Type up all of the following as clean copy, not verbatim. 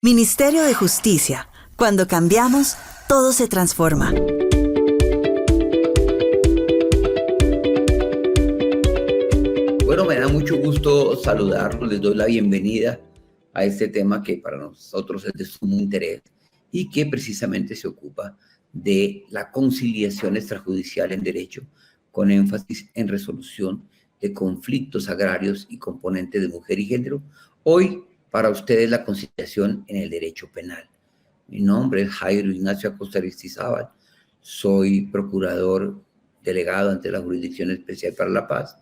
Ministerio de Justicia. Cuando cambiamos, todo se transforma. Bueno, me da mucho gusto saludarlos, les doy la bienvenida a este tema que para nosotros es de sumo interés y que precisamente se ocupa de la conciliación extrajudicial en derecho, con énfasis en resolución de conflictos agrarios y componentes de mujer y género. Hoy, para ustedes, la conciliación en el derecho penal. Mi nombre es Jairo Ignacio Acosta Aristizábal, soy procurador delegado ante la Jurisdicción Especial para la Paz,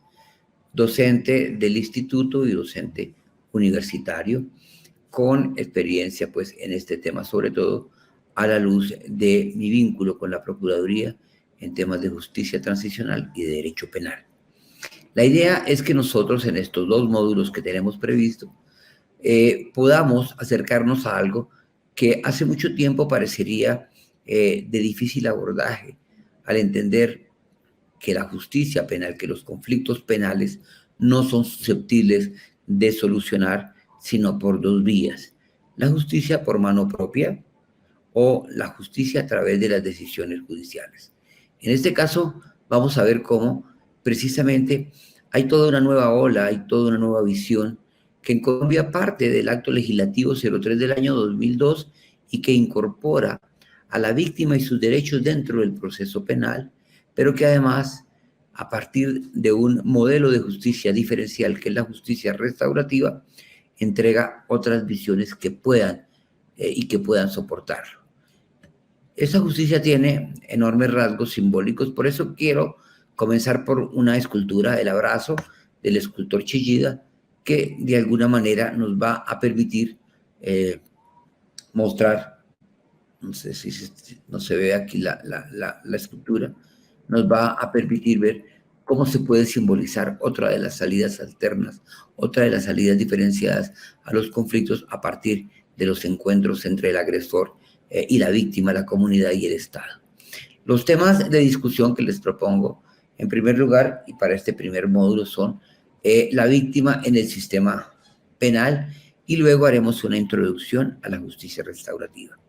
docente del instituto y docente universitario, con experiencia pues en este tema, sobre todo a la luz de mi vínculo con la Procuraduría en temas de justicia transicional y de derecho penal. La idea es que nosotros en estos dos módulos que tenemos previsto podamos acercarnos a algo que hace mucho tiempo parecería de difícil abordaje, al entender que la justicia penal, que los conflictos penales no son susceptibles de solucionar sino por dos vías: la justicia por mano propia o la justicia a través de las decisiones judiciales. En este caso vamos a ver cómo precisamente hay toda una nueva ola, hay toda una nueva visión que en Colombia parte del acto legislativo 03 del año 2002 y que incorpora a la víctima y sus derechos dentro del proceso penal, pero que además, a partir de un modelo de justicia diferencial, que es la justicia restaurativa, entrega otras visiones que puedan soportarlo. Esa justicia tiene enormes rasgos simbólicos, por eso quiero comenzar por una escultura, el abrazo del escultor Chillida, que de alguna manera nos va a permitir mostrar, no sé si no se ve aquí la escultura, nos va a permitir ver cómo se puede simbolizar otra de las salidas alternas, otra de las salidas diferenciadas a los conflictos a partir de los encuentros entre el agresor y la víctima, la comunidad y el Estado. Los temas de discusión que les propongo, en primer lugar, y para este primer módulo, son la víctima en el sistema penal, y luego haremos una introducción a la justicia restaurativa.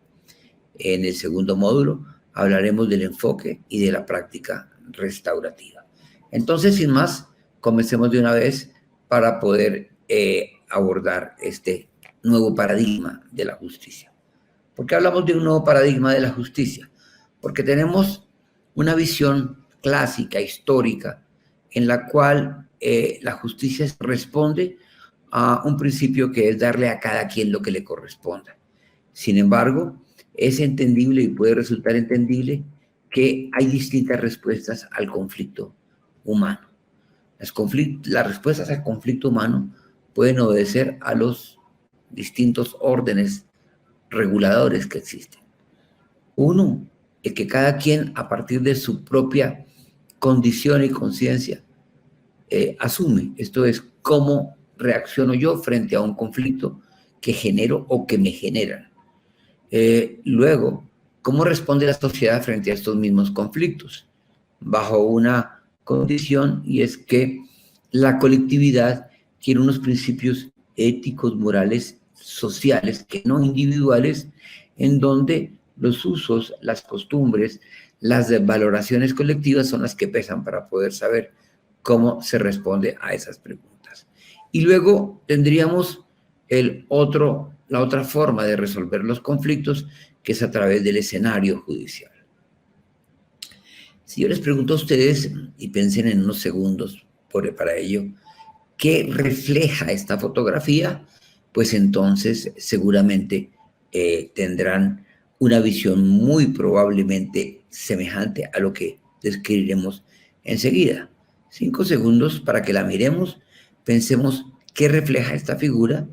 En el segundo módulo hablaremos del enfoque y de la práctica restaurativa. Entonces, sin más, comencemos de una vez para poder abordar este nuevo paradigma de la justicia. ¿Por qué hablamos de un nuevo paradigma de la justicia? Porque tenemos una visión clásica, histórica, en la cual la justicia responde a un principio que es darle a cada quien lo que le corresponda. Sin embargo, es entendible y puede resultar entendible que hay distintas respuestas al conflicto humano. Las respuestas al conflicto humano pueden obedecer a los distintos órdenes reguladores que existen. Uno, el que cada quien, a partir de su propia condición y conciencia, asume. Esto es, cómo reacciono yo frente a un conflicto que genero o que me generan. Luego, ¿cómo responde la sociedad frente a estos mismos conflictos? Bajo una condición, y es que la colectividad tiene unos principios éticos, morales, sociales, que no individuales, en donde los usos, las costumbres, las valoraciones colectivas son las que pesan para poder saber cómo se responde a esas preguntas. Y luego tendríamos la otra forma de resolver los conflictos, que es a través del escenario judicial. Si yo les pregunto a ustedes, y piensen en unos segundos para ello, ¿qué refleja esta fotografía? Pues entonces seguramente tendrán una visión muy probablemente semejante a lo que describiremos enseguida. 5 segundos para que la miremos, pensemos qué refleja esta figura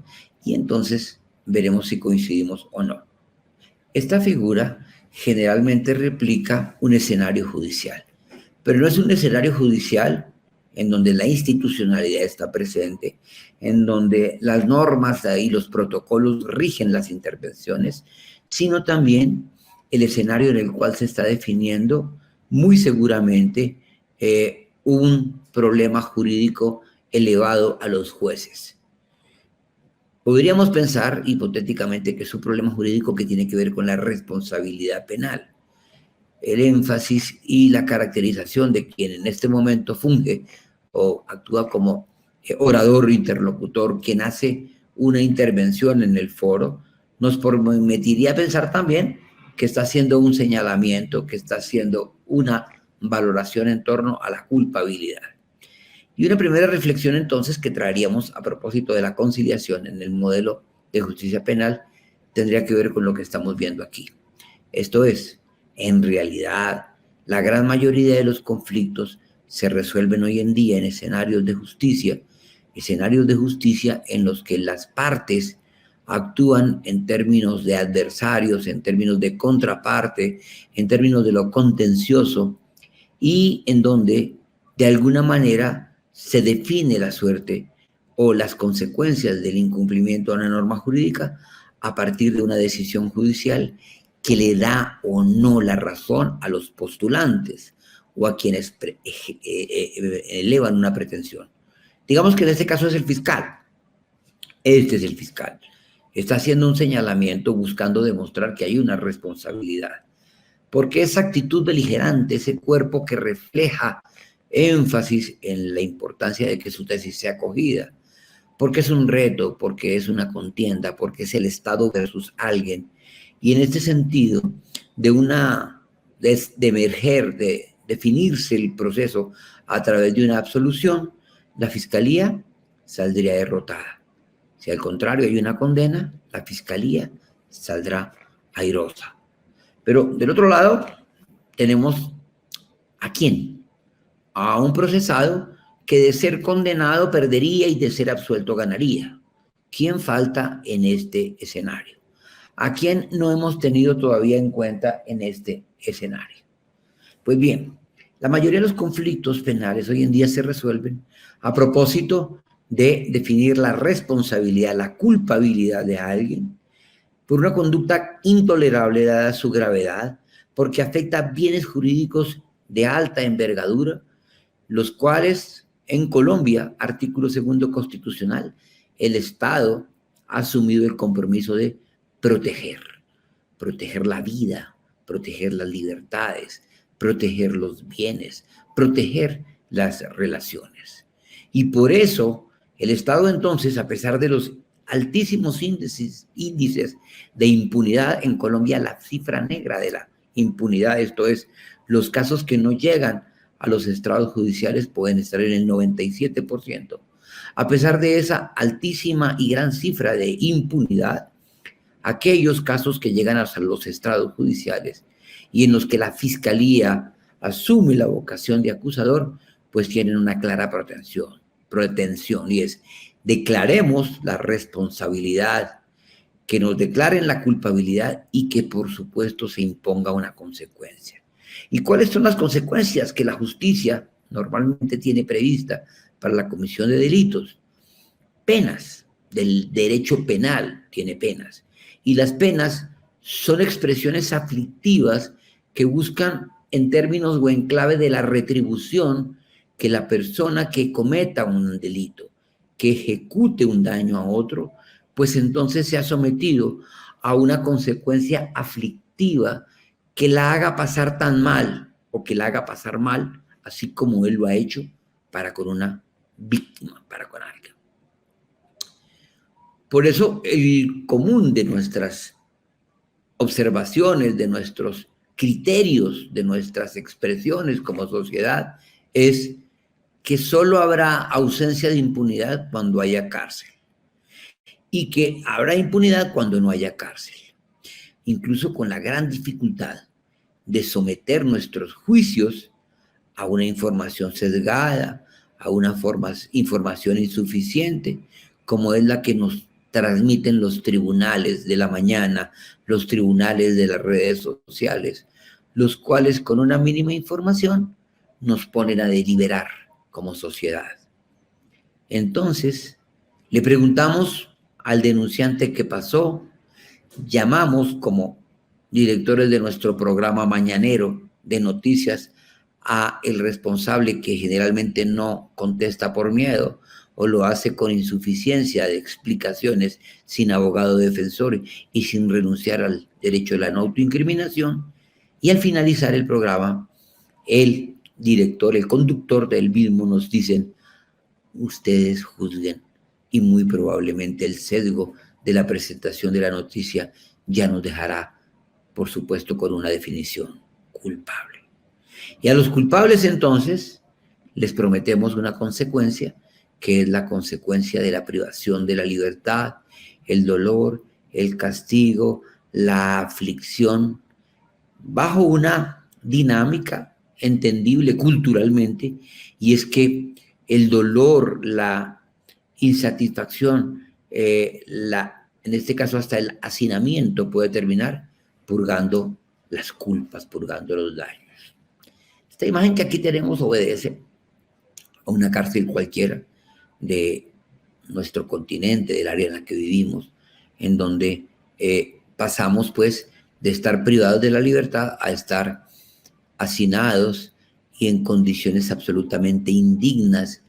y entonces veremos si coincidimos o no. Esta figura generalmente replica un escenario judicial, pero no es un escenario judicial en donde la institucionalidad está presente, en donde las normas y los protocolos rigen las intervenciones, sino también el escenario en el cual se está definiendo muy seguramente un problema jurídico elevado a los jueces. Podríamos pensar hipotéticamente que es un problema jurídico que tiene que ver con la responsabilidad penal. El énfasis y la caracterización de quien en este momento funge o actúa como orador, interlocutor, quien hace una intervención en el foro, nos permitiría pensar también que está haciendo un señalamiento, que está haciendo una valoración en torno a la culpabilidad. Y una primera reflexión entonces que traeríamos a propósito de la conciliación en el modelo de justicia penal tendría que ver con lo que estamos viendo aquí. Esto es, en realidad, la gran mayoría de los conflictos se resuelven hoy en día en escenarios de justicia en los que las partes actúan en términos de adversarios, en términos de contraparte, en términos de lo contencioso, y en donde de alguna manera se define la suerte o las consecuencias del incumplimiento de una norma jurídica a partir de una decisión judicial que le da o no la razón a los postulantes o a quienes elevan una pretensión. Digamos que en este caso es el fiscal. Este es el fiscal. Está haciendo un señalamiento buscando demostrar que hay una responsabilidad. Porque esa actitud beligerante, ese cuerpo que refleja énfasis en la importancia de que su tesis sea acogida, porque es un reto, porque es una contienda, porque es el Estado versus alguien. Y en este sentido, de emerger, de definirse el proceso a través de una absolución, la Fiscalía saldría derrotada. Si al contrario hay una condena, la Fiscalía saldrá airosa. Pero del otro lado tenemos ¿a quién? A un procesado que de ser condenado perdería y de ser absuelto ganaría. ¿Quién falta en este escenario? ¿A quién no hemos tenido todavía en cuenta en este escenario? Pues bien, la mayoría de los conflictos penales hoy en día se resuelven a propósito de definir la responsabilidad, la culpabilidad de alguien por una conducta intolerable dada su gravedad, porque afecta bienes jurídicos de alta envergadura, los cuales en Colombia, artículo 2 constitucional, el Estado ha asumido el compromiso de proteger la vida, proteger las libertades, proteger los bienes, proteger las relaciones. Y por eso el Estado entonces, a pesar de los altísimos índices de impunidad en Colombia, la cifra negra de la impunidad, esto es, los casos que no llegan a los estrados judiciales pueden estar en el 97%. A pesar de esa altísima y gran cifra de impunidad, aquellos casos que llegan a los estrados judiciales y en los que la Fiscalía asume la vocación de acusador, pues tienen una clara pretensión, y es: declaremos la responsabilidad, que nos declaren la culpabilidad y que por supuesto se imponga una consecuencia. ¿Y cuáles son las consecuencias que la justicia normalmente tiene prevista para la comisión de delitos? Penas, del derecho penal tiene penas. Y las penas son expresiones aflictivas que buscan en términos o en clave de la retribución que la persona que cometa un delito, que ejecute un daño a otro, pues entonces se ha sometido a una consecuencia aflictiva que la haga pasar tan mal o que la haga pasar mal, así como él lo ha hecho para con una víctima, para con alguien. Por eso el común de nuestras observaciones, de nuestros criterios, de nuestras expresiones como sociedad es que solo habrá ausencia de impunidad cuando haya cárcel y que habrá impunidad cuando no haya cárcel, incluso con la gran dificultad de someter nuestros juicios a una información sesgada, a una información insuficiente, como es la que nos transmiten los tribunales de la mañana, los tribunales de las redes sociales, los cuales con una mínima información nos ponen a deliberar como sociedad. Entonces, le preguntamos al denunciante qué pasó, llamamos como directores de nuestro programa mañanero de noticias a el responsable, que generalmente no contesta por miedo o lo hace con insuficiencia de explicaciones, sin abogado defensor y sin renunciar al derecho de la no autoincriminación. Y al finalizar el programa, el director, el conductor del mismo nos dicen: ustedes juzguen, y muy probablemente el sesgo de la presentación de la noticia ya nos dejará, por supuesto, con una definición: culpable. Y a los culpables entonces les prometemos una consecuencia, que es la consecuencia de la privación de la libertad, el dolor, el castigo, la aflicción, bajo una dinámica entendible culturalmente, y es que el dolor, la insatisfacción, en este caso hasta el hacinamiento, puede terminar purgando las culpas, purgando los daños. Esta imagen que aquí tenemos obedece a una cárcel cualquiera de nuestro continente, del área en la que vivimos, en donde pasamos pues de estar privados de la libertad a estar hacinados y en condiciones absolutamente indignas,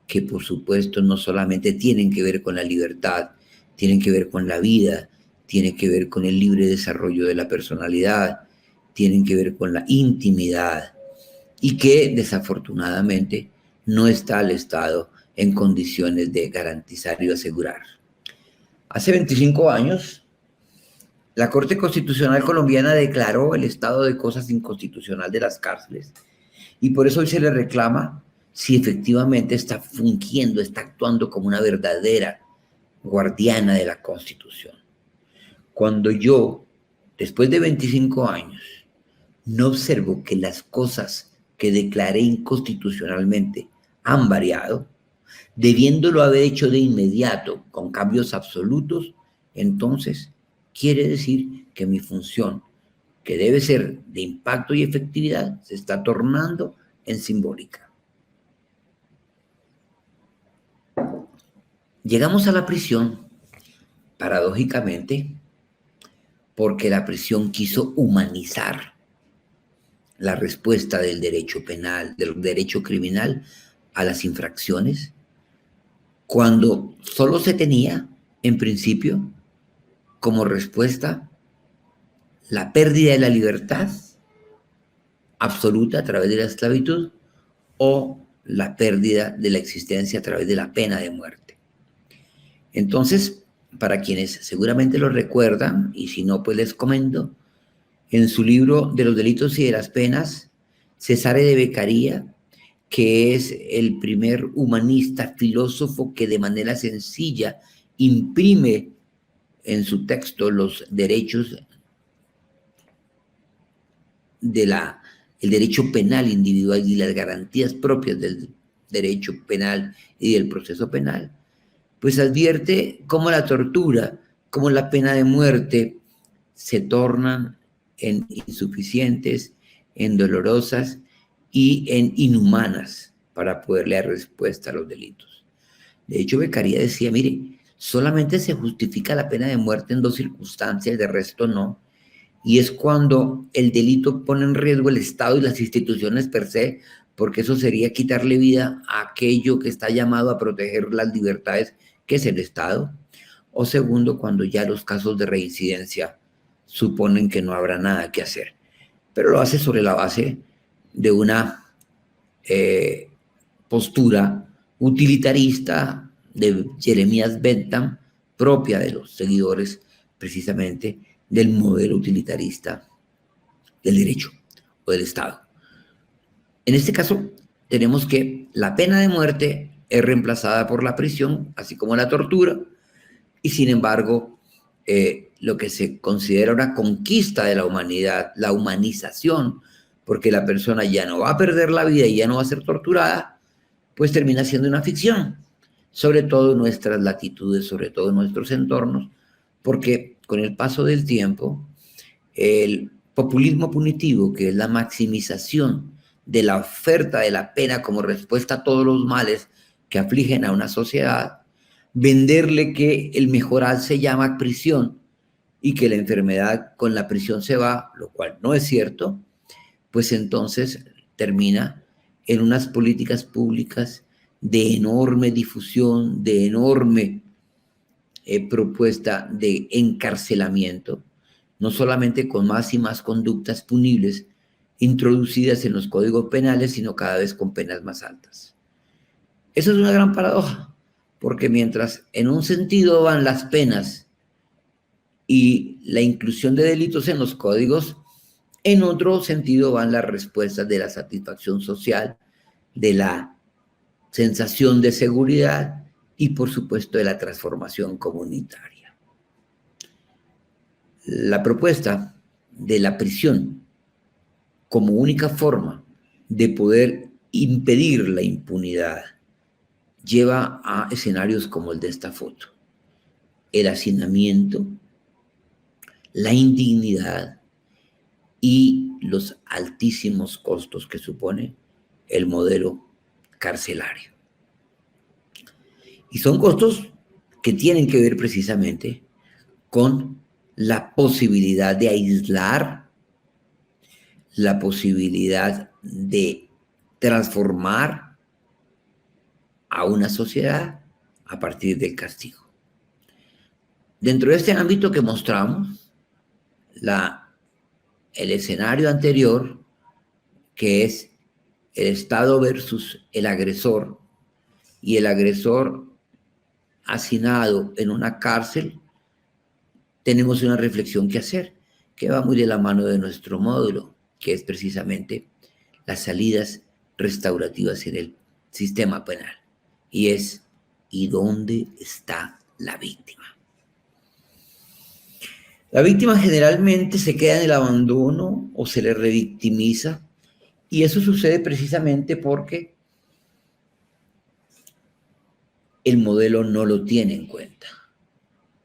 que por supuesto no solamente tienen que ver con la libertad, tienen que ver con la vida, tienen que ver con el libre desarrollo de la personalidad, tienen que ver con la intimidad, y que desafortunadamente no está el Estado en condiciones de garantizar y asegurar. Hace 25 años, la Corte Constitucional colombiana declaró el estado de cosas inconstitucional de las cárceles, y por eso hoy se le reclama si efectivamente está fungiendo, está actuando como una verdadera guardiana de la Constitución. Cuando yo, después de 25 años, no observo que las cosas que declaré inconstitucionalmente han variado, debiéndolo haber hecho de inmediato, con cambios absolutos, entonces quiere decir que mi función, que debe ser de impacto y efectividad, se está tornando en simbólica. Llegamos a la prisión, paradójicamente, porque la prisión quiso humanizar la respuesta del derecho penal, del derecho criminal a las infracciones, cuando solo se tenía, en principio, como respuesta la pérdida de la libertad absoluta a través de la esclavitud, o la pérdida de la existencia a través de la pena de muerte. Entonces, para quienes seguramente lo recuerdan, y si no, pues les comento, en su libro de los delitos y de las penas, Cesare de Beccaria, que es el primer humanista, filósofo que de manera sencilla imprime en su texto los derechos el derecho penal individual y las garantías propias del derecho penal y del proceso penal, pues advierte cómo la tortura, cómo la pena de muerte se tornan en insuficientes, en dolorosas y en inhumanas para poderle dar respuesta a los delitos. De hecho, Beccaria decía: mire, solamente se justifica la pena de muerte en 2 circunstancias, de resto no, y es cuando el delito pone en riesgo el Estado y las instituciones per se, porque eso sería quitarle vida a aquello que está llamado a proteger las libertades, que es el Estado, o segundo, cuando ya los casos de reincidencia suponen que no habrá nada que hacer. Pero lo hace sobre la base de una postura utilitarista de Jeremías Bentham, propia de los seguidores precisamente del modelo utilitarista del derecho o del Estado. En este caso, tenemos que la pena de muerte es reemplazada por la prisión, así como la tortura, y sin embargo, lo que se considera una conquista de la humanidad, la humanización, porque la persona ya no va a perder la vida y ya no va a ser torturada, pues termina siendo una ficción, sobre todo en nuestras latitudes, sobre todo en nuestros entornos, porque con el paso del tiempo, el populismo punitivo, que es la maximización de la oferta de la pena como respuesta a todos los males que afligen a una sociedad, venderle que el mejorar se llama prisión y que la enfermedad con la prisión se va, lo cual no es cierto, pues entonces termina en unas políticas públicas de enorme difusión, de enorme propuesta de encarcelamiento, no solamente con más y más conductas punibles introducidas en los códigos penales, sino cada vez con penas más altas. Eso es una gran paradoja, porque mientras en un sentido van las penas y la inclusión de delitos en los códigos, en otro sentido van las respuestas de la satisfacción social, de la sensación de seguridad y, por supuesto, de la transformación comunitaria. La propuesta de la prisión como única forma de poder impedir la impunidad lleva a escenarios como el de esta foto: el hacinamiento, la indignidad y los altísimos costos que supone el modelo carcelario. Y son costos que tienen que ver precisamente con la posibilidad de aislar, la posibilidad de transformar a una sociedad a partir del castigo. Dentro de este ámbito que mostramos, el escenario anterior, que es el Estado versus el agresor, y el agresor hacinado en una cárcel, tenemos una reflexión que hacer, que va muy de la mano de nuestro módulo, que es precisamente las salidas restaurativas en el sistema penal. Y es, ¿y dónde está la víctima? La víctima generalmente se queda en el abandono o se le revictimiza, y eso sucede precisamente porque el modelo no lo tiene en cuenta.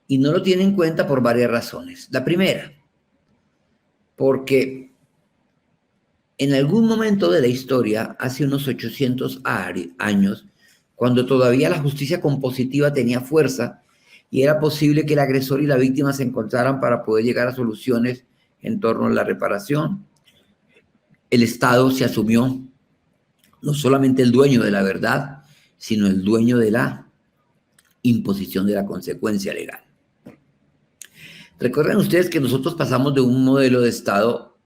Y no lo tiene en cuenta por varias razones. La primera, porque en algún momento de la historia, hace unos 800 años, cuando todavía la justicia compositiva tenía fuerza y era posible que el agresor y la víctima se encontraran para poder llegar a soluciones en torno a la reparación, el Estado se asumió no solamente el dueño de la verdad, sino el dueño de la imposición de la consecuencia legal. Recuerden ustedes que nosotros pasamos de un modelo de Estado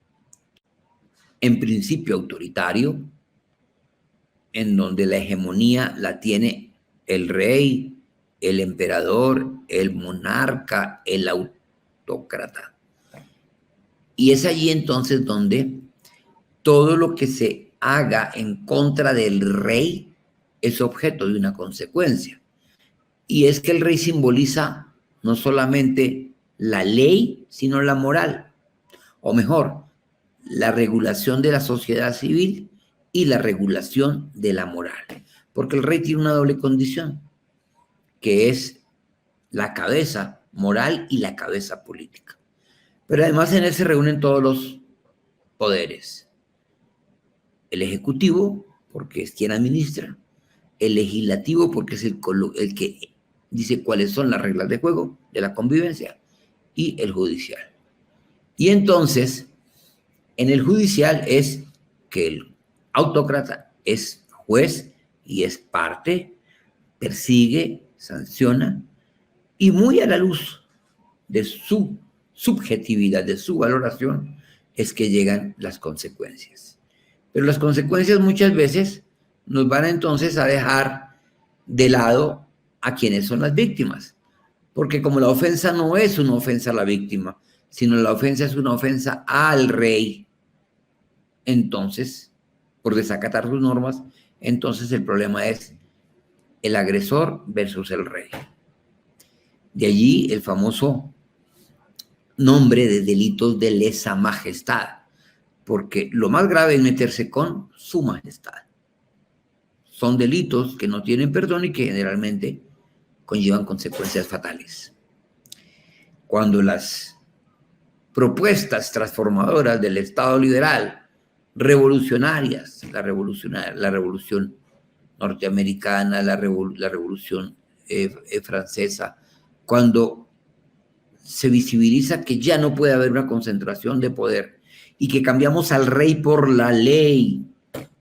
en principio autoritario, en donde la hegemonía la tiene el rey, el emperador, el monarca, el autócrata. Y es allí entonces donde todo lo que se haga en contra del rey es objeto de una consecuencia. Y es que el rey simboliza no solamente la ley, sino la moral, o mejor, la regulación de la sociedad civil y la regulación de la moral. Porque el rey tiene una doble condición, que es la cabeza moral y la cabeza política. Pero además en él se reúnen todos los poderes. El ejecutivo, porque es quien administra; el legislativo, porque es el que dice cuáles son las reglas de juego de la convivencia; y el judicial. Y entonces, en el judicial es que el autócrata es juez y es parte, persigue, sanciona, y muy a la luz de su subjetividad, de su valoración, es que llegan las consecuencias. Pero las consecuencias muchas veces nos van entonces a dejar de lado a quienes son las víctimas. Porque como la ofensa no es una ofensa a la víctima, sino la ofensa es una ofensa al rey, entonces, por desacatar sus normas, entonces el problema es el agresor versus el rey. De allí el famoso nombre de delitos de lesa majestad, porque lo más grave es meterse con su majestad. Son delitos que no tienen perdón y que generalmente conllevan consecuencias fatales. Cuando las propuestas transformadoras del Estado liberal, revolucionarias, la revolución norteamericana, la revolución francesa, cuando se visibiliza que ya no puede haber una concentración de poder y que cambiamos al rey por la ley,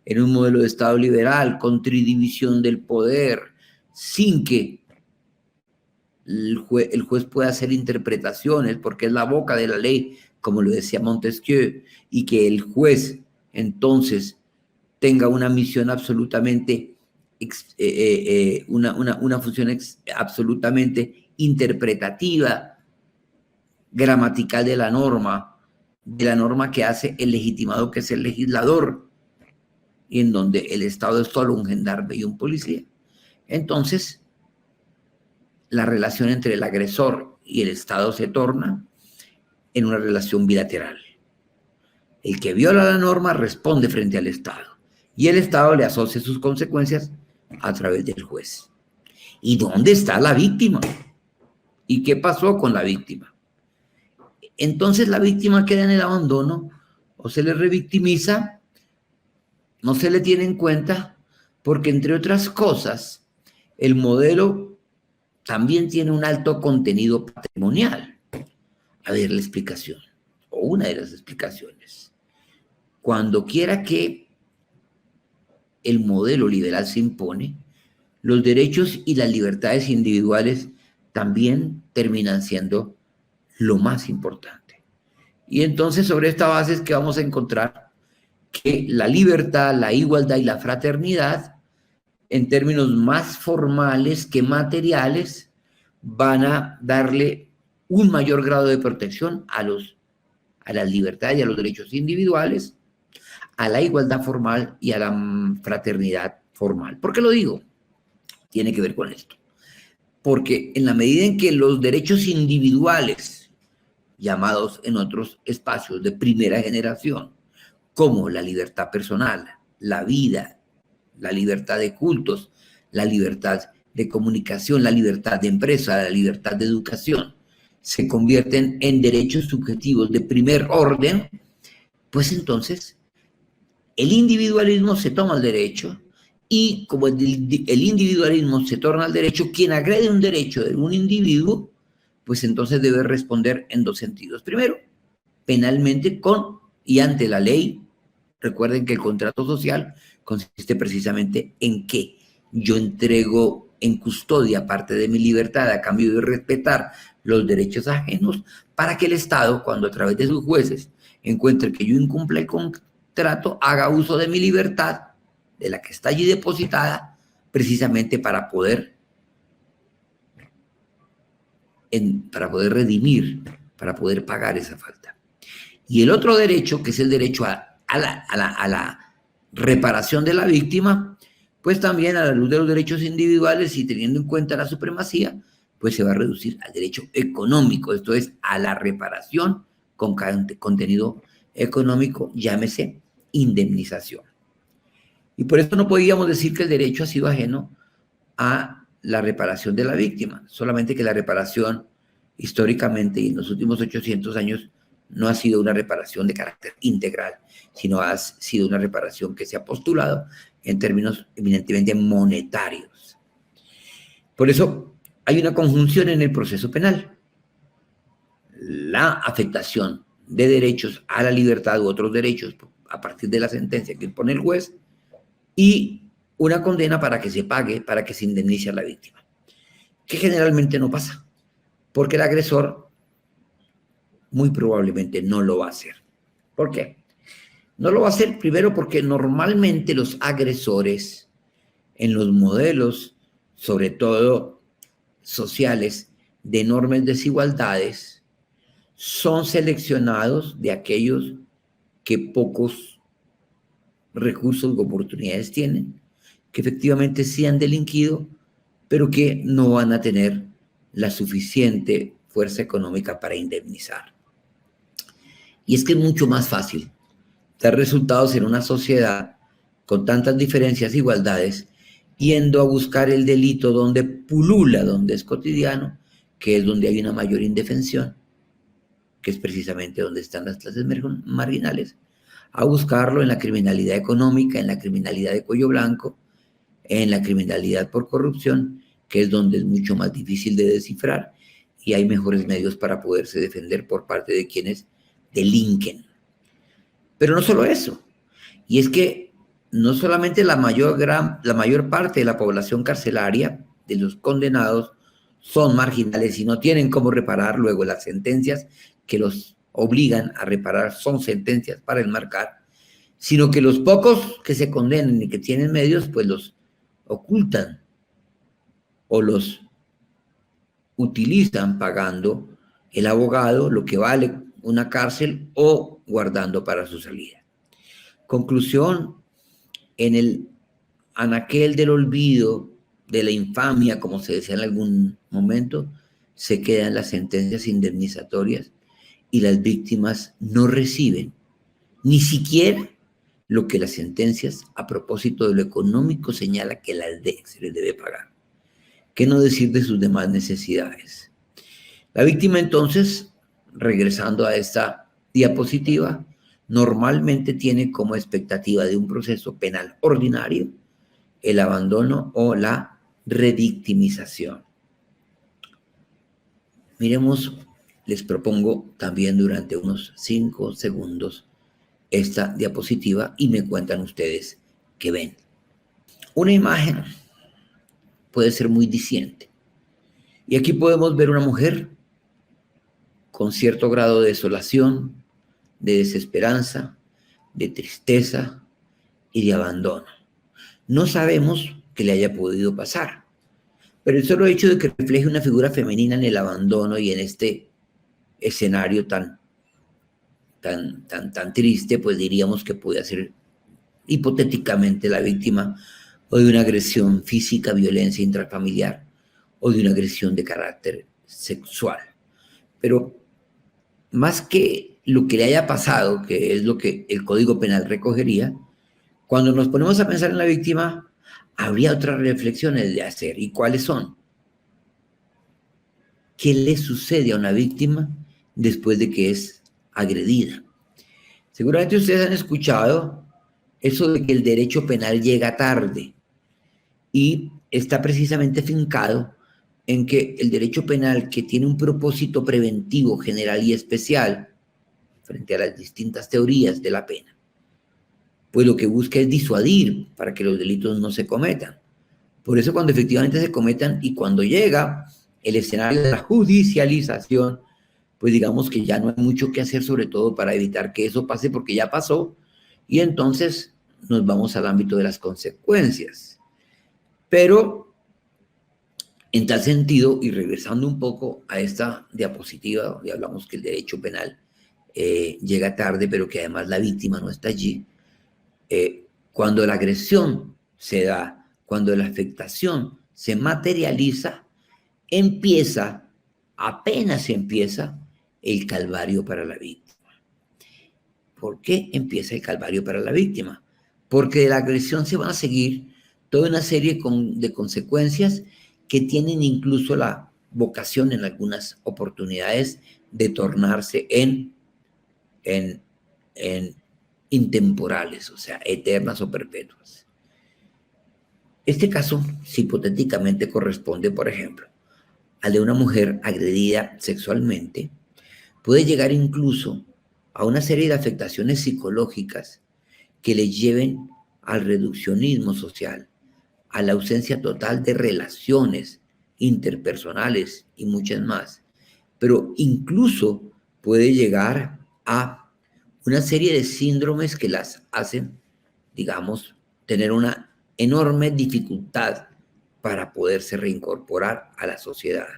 en un modelo de Estado liberal, con tridivisión del poder, sin que el juez pueda hacer interpretaciones, porque es la boca de la ley, como lo decía Montesquieu, y que el juez entonces tenga una misión absolutamente, una función absolutamente interpretativa, gramatical de la norma que hace el legitimado, que es el legislador, y en donde el Estado es solo un gendarme y un policía. Entonces, la relación entre el agresor y el Estado se torna en una relación bilateral. El que viola la norma responde frente al Estado y el Estado le asocia sus consecuencias a través del juez. ¿Y dónde está la víctima? ¿Y qué pasó con la víctima? Entonces la víctima queda en el abandono o se le revictimiza, no se le tiene en cuenta, porque entre otras cosas, el modelo también tiene un alto contenido patrimonial. A ver la explicación, o una de las explicaciones. Cuando quiera que el modelo liberal se impone, los derechos y las libertades individuales también terminan siendo lo más importante. Y entonces sobre esta base es que vamos a encontrar que la libertad, la igualdad y la fraternidad, en términos más formales que materiales, van a darle un mayor grado de protección a las libertades y a los derechos individuales, a la igualdad formal y a la fraternidad formal. ¿Por qué lo digo? Tiene que ver con esto. Porque en la medida en que los derechos individuales, llamados en otros espacios de primera generación, como la libertad personal, la vida, la libertad de cultos, la libertad de comunicación, la libertad de empresa, la libertad de educación, se convierten en derechos subjetivos de primer orden, pues entonces el individualismo se toma el derecho y como el individualismo se torna al derecho, quien agrede un derecho de un individuo, pues entonces debe responder en dos sentidos. Primero, penalmente con y ante la ley. Recuerden que el contrato social consiste precisamente en que yo entrego en custodia parte de mi libertad a cambio de respetar los derechos ajenos para que el Estado, cuando a través de sus jueces encuentre que yo incumple el contrato, haga uso de mi libertad, de la que está allí depositada, precisamente para poder redimir, para poder pagar esa falta. Y el otro derecho, que es el derecho a la reparación de la víctima, pues también a la luz de los derechos individuales y teniendo en cuenta la supremacía, pues se va a reducir al derecho económico, esto es, a la reparación con contenido económico, llámese indemnización. Y por esto no podíamos decir que el derecho ha sido ajeno a la reparación de la víctima, solamente que la reparación históricamente y en los últimos 800 años no ha sido una reparación de carácter integral, sino ha sido una reparación que se ha postulado en términos eminentemente monetarios. Por eso hay una conjunción en el proceso penal. La afectación de derechos a la libertad u otros derechos a partir de la sentencia que impone el juez y una condena para que se pague, para que se indemnice a la víctima, que generalmente no pasa, porque el agresor muy probablemente no lo va a hacer. ¿Por qué? No lo va a hacer primero porque normalmente los agresores en los modelos, sobre todo sociales, de enormes desigualdades, son seleccionados de aquellos que pocos recursos u oportunidades tienen, que efectivamente sí han delinquido, pero que no van a tener la suficiente fuerza económica para indemnizar. Y es que es mucho más fácil dar resultados en una sociedad con tantas diferencias e igualdades, yendo a buscar el delito donde pulula, donde es cotidiano, que es donde hay una mayor indefensión, que es precisamente donde están las clases marginales, a buscarlo en la criminalidad económica, en la criminalidad de cuello blanco, en la criminalidad por corrupción, que es donde es mucho más difícil de descifrar y hay mejores medios para poderse defender por parte de quienes delinquen. Pero no solo eso, y es que no solamente la mayor parte de la población carcelaria, de los condenados, son marginales y no tienen cómo reparar. Luego las sentencias que los obligan a reparar son sentencias para enmarcar, sino que los pocos que se condenan y que tienen medios, pues los ocultan o los utilizan pagando el abogado, lo que vale una cárcel, o guardando para su salida. Conclusión, en el anaquel del olvido, de la infamia, como se decía en algún momento, se quedan las sentencias indemnizatorias y las víctimas no reciben ni siquiera lo que las sentencias, a propósito de lo económico, señala que se les debe pagar. ¿Qué no decir de sus demás necesidades? La víctima, entonces, regresando a esta diapositiva, normalmente tiene como expectativa de un proceso penal ordinario el abandono o la revictimización. Miremos, les propongo también durante unos 5 segundos esta diapositiva y me cuentan ustedes qué ven. Una imagen puede ser muy diciente. Y aquí podemos ver una mujer con cierto grado de desolación, de desesperanza, de tristeza y de abandono. No sabemos qué le haya podido pasar, pero el solo hecho de que refleje una figura femenina en el abandono y en este escenario tan triste, pues diríamos que puede ser hipotéticamente la víctima o de una agresión física, violencia intrafamiliar, o de una agresión de carácter sexual. Pero más que lo que le haya pasado, que es lo que el Código Penal recogería, cuando nos ponemos a pensar en la víctima, habría otras reflexiones de hacer. ¿Y cuáles son? ¿Qué le sucede a una víctima después de que es agredida? Seguramente ustedes han escuchado eso de que el derecho penal llega tarde, y está precisamente fincado en que el derecho penal, que tiene un propósito preventivo general y especial frente a las distintas teorías de la pena, pues lo que busca es disuadir para que los delitos no se cometan. Por eso cuando efectivamente se cometan y cuando llega el escenario de la judicialización, pues digamos que ya no hay mucho que hacer, sobre todo para evitar que eso pase, porque ya pasó, y entonces nos vamos al ámbito de las consecuencias. Pero, en tal sentido, y regresando un poco a esta diapositiva, donde hablamos que el derecho penal llega tarde, pero que además la víctima no está allí, cuando la agresión se da, cuando la afectación se materializa, apenas empieza el calvario para la víctima. ¿Por qué empieza el calvario para la víctima? Porque de la agresión se van a seguir toda una serie de consecuencias que tienen incluso la vocación en algunas oportunidades de tornarse en intemporales, o sea, eternas o perpetuas. Este caso, si hipotéticamente corresponde, por ejemplo, al de una mujer agredida sexualmente, puede llegar incluso a una serie de afectaciones psicológicas que le lleven al reduccionismo social, a la ausencia total de relaciones interpersonales y muchas más. Pero incluso puede llegar a una serie de síndromes que las hacen, digamos, tener una enorme dificultad para poderse reincorporar a la sociedad.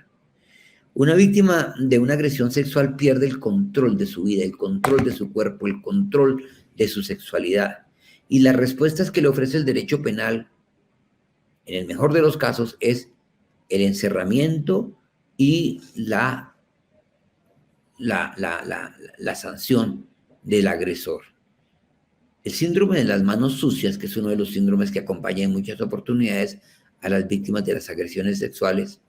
Una víctima de una agresión sexual pierde el control de su vida, el control de su cuerpo, el control de su sexualidad. Y las respuestas que le ofrece el derecho penal, en el mejor de los casos, es el encerramiento y la sanción del agresor. El síndrome de las manos sucias, que es uno de los síndromes que acompaña en muchas oportunidades a las víctimas de las agresiones sexuales,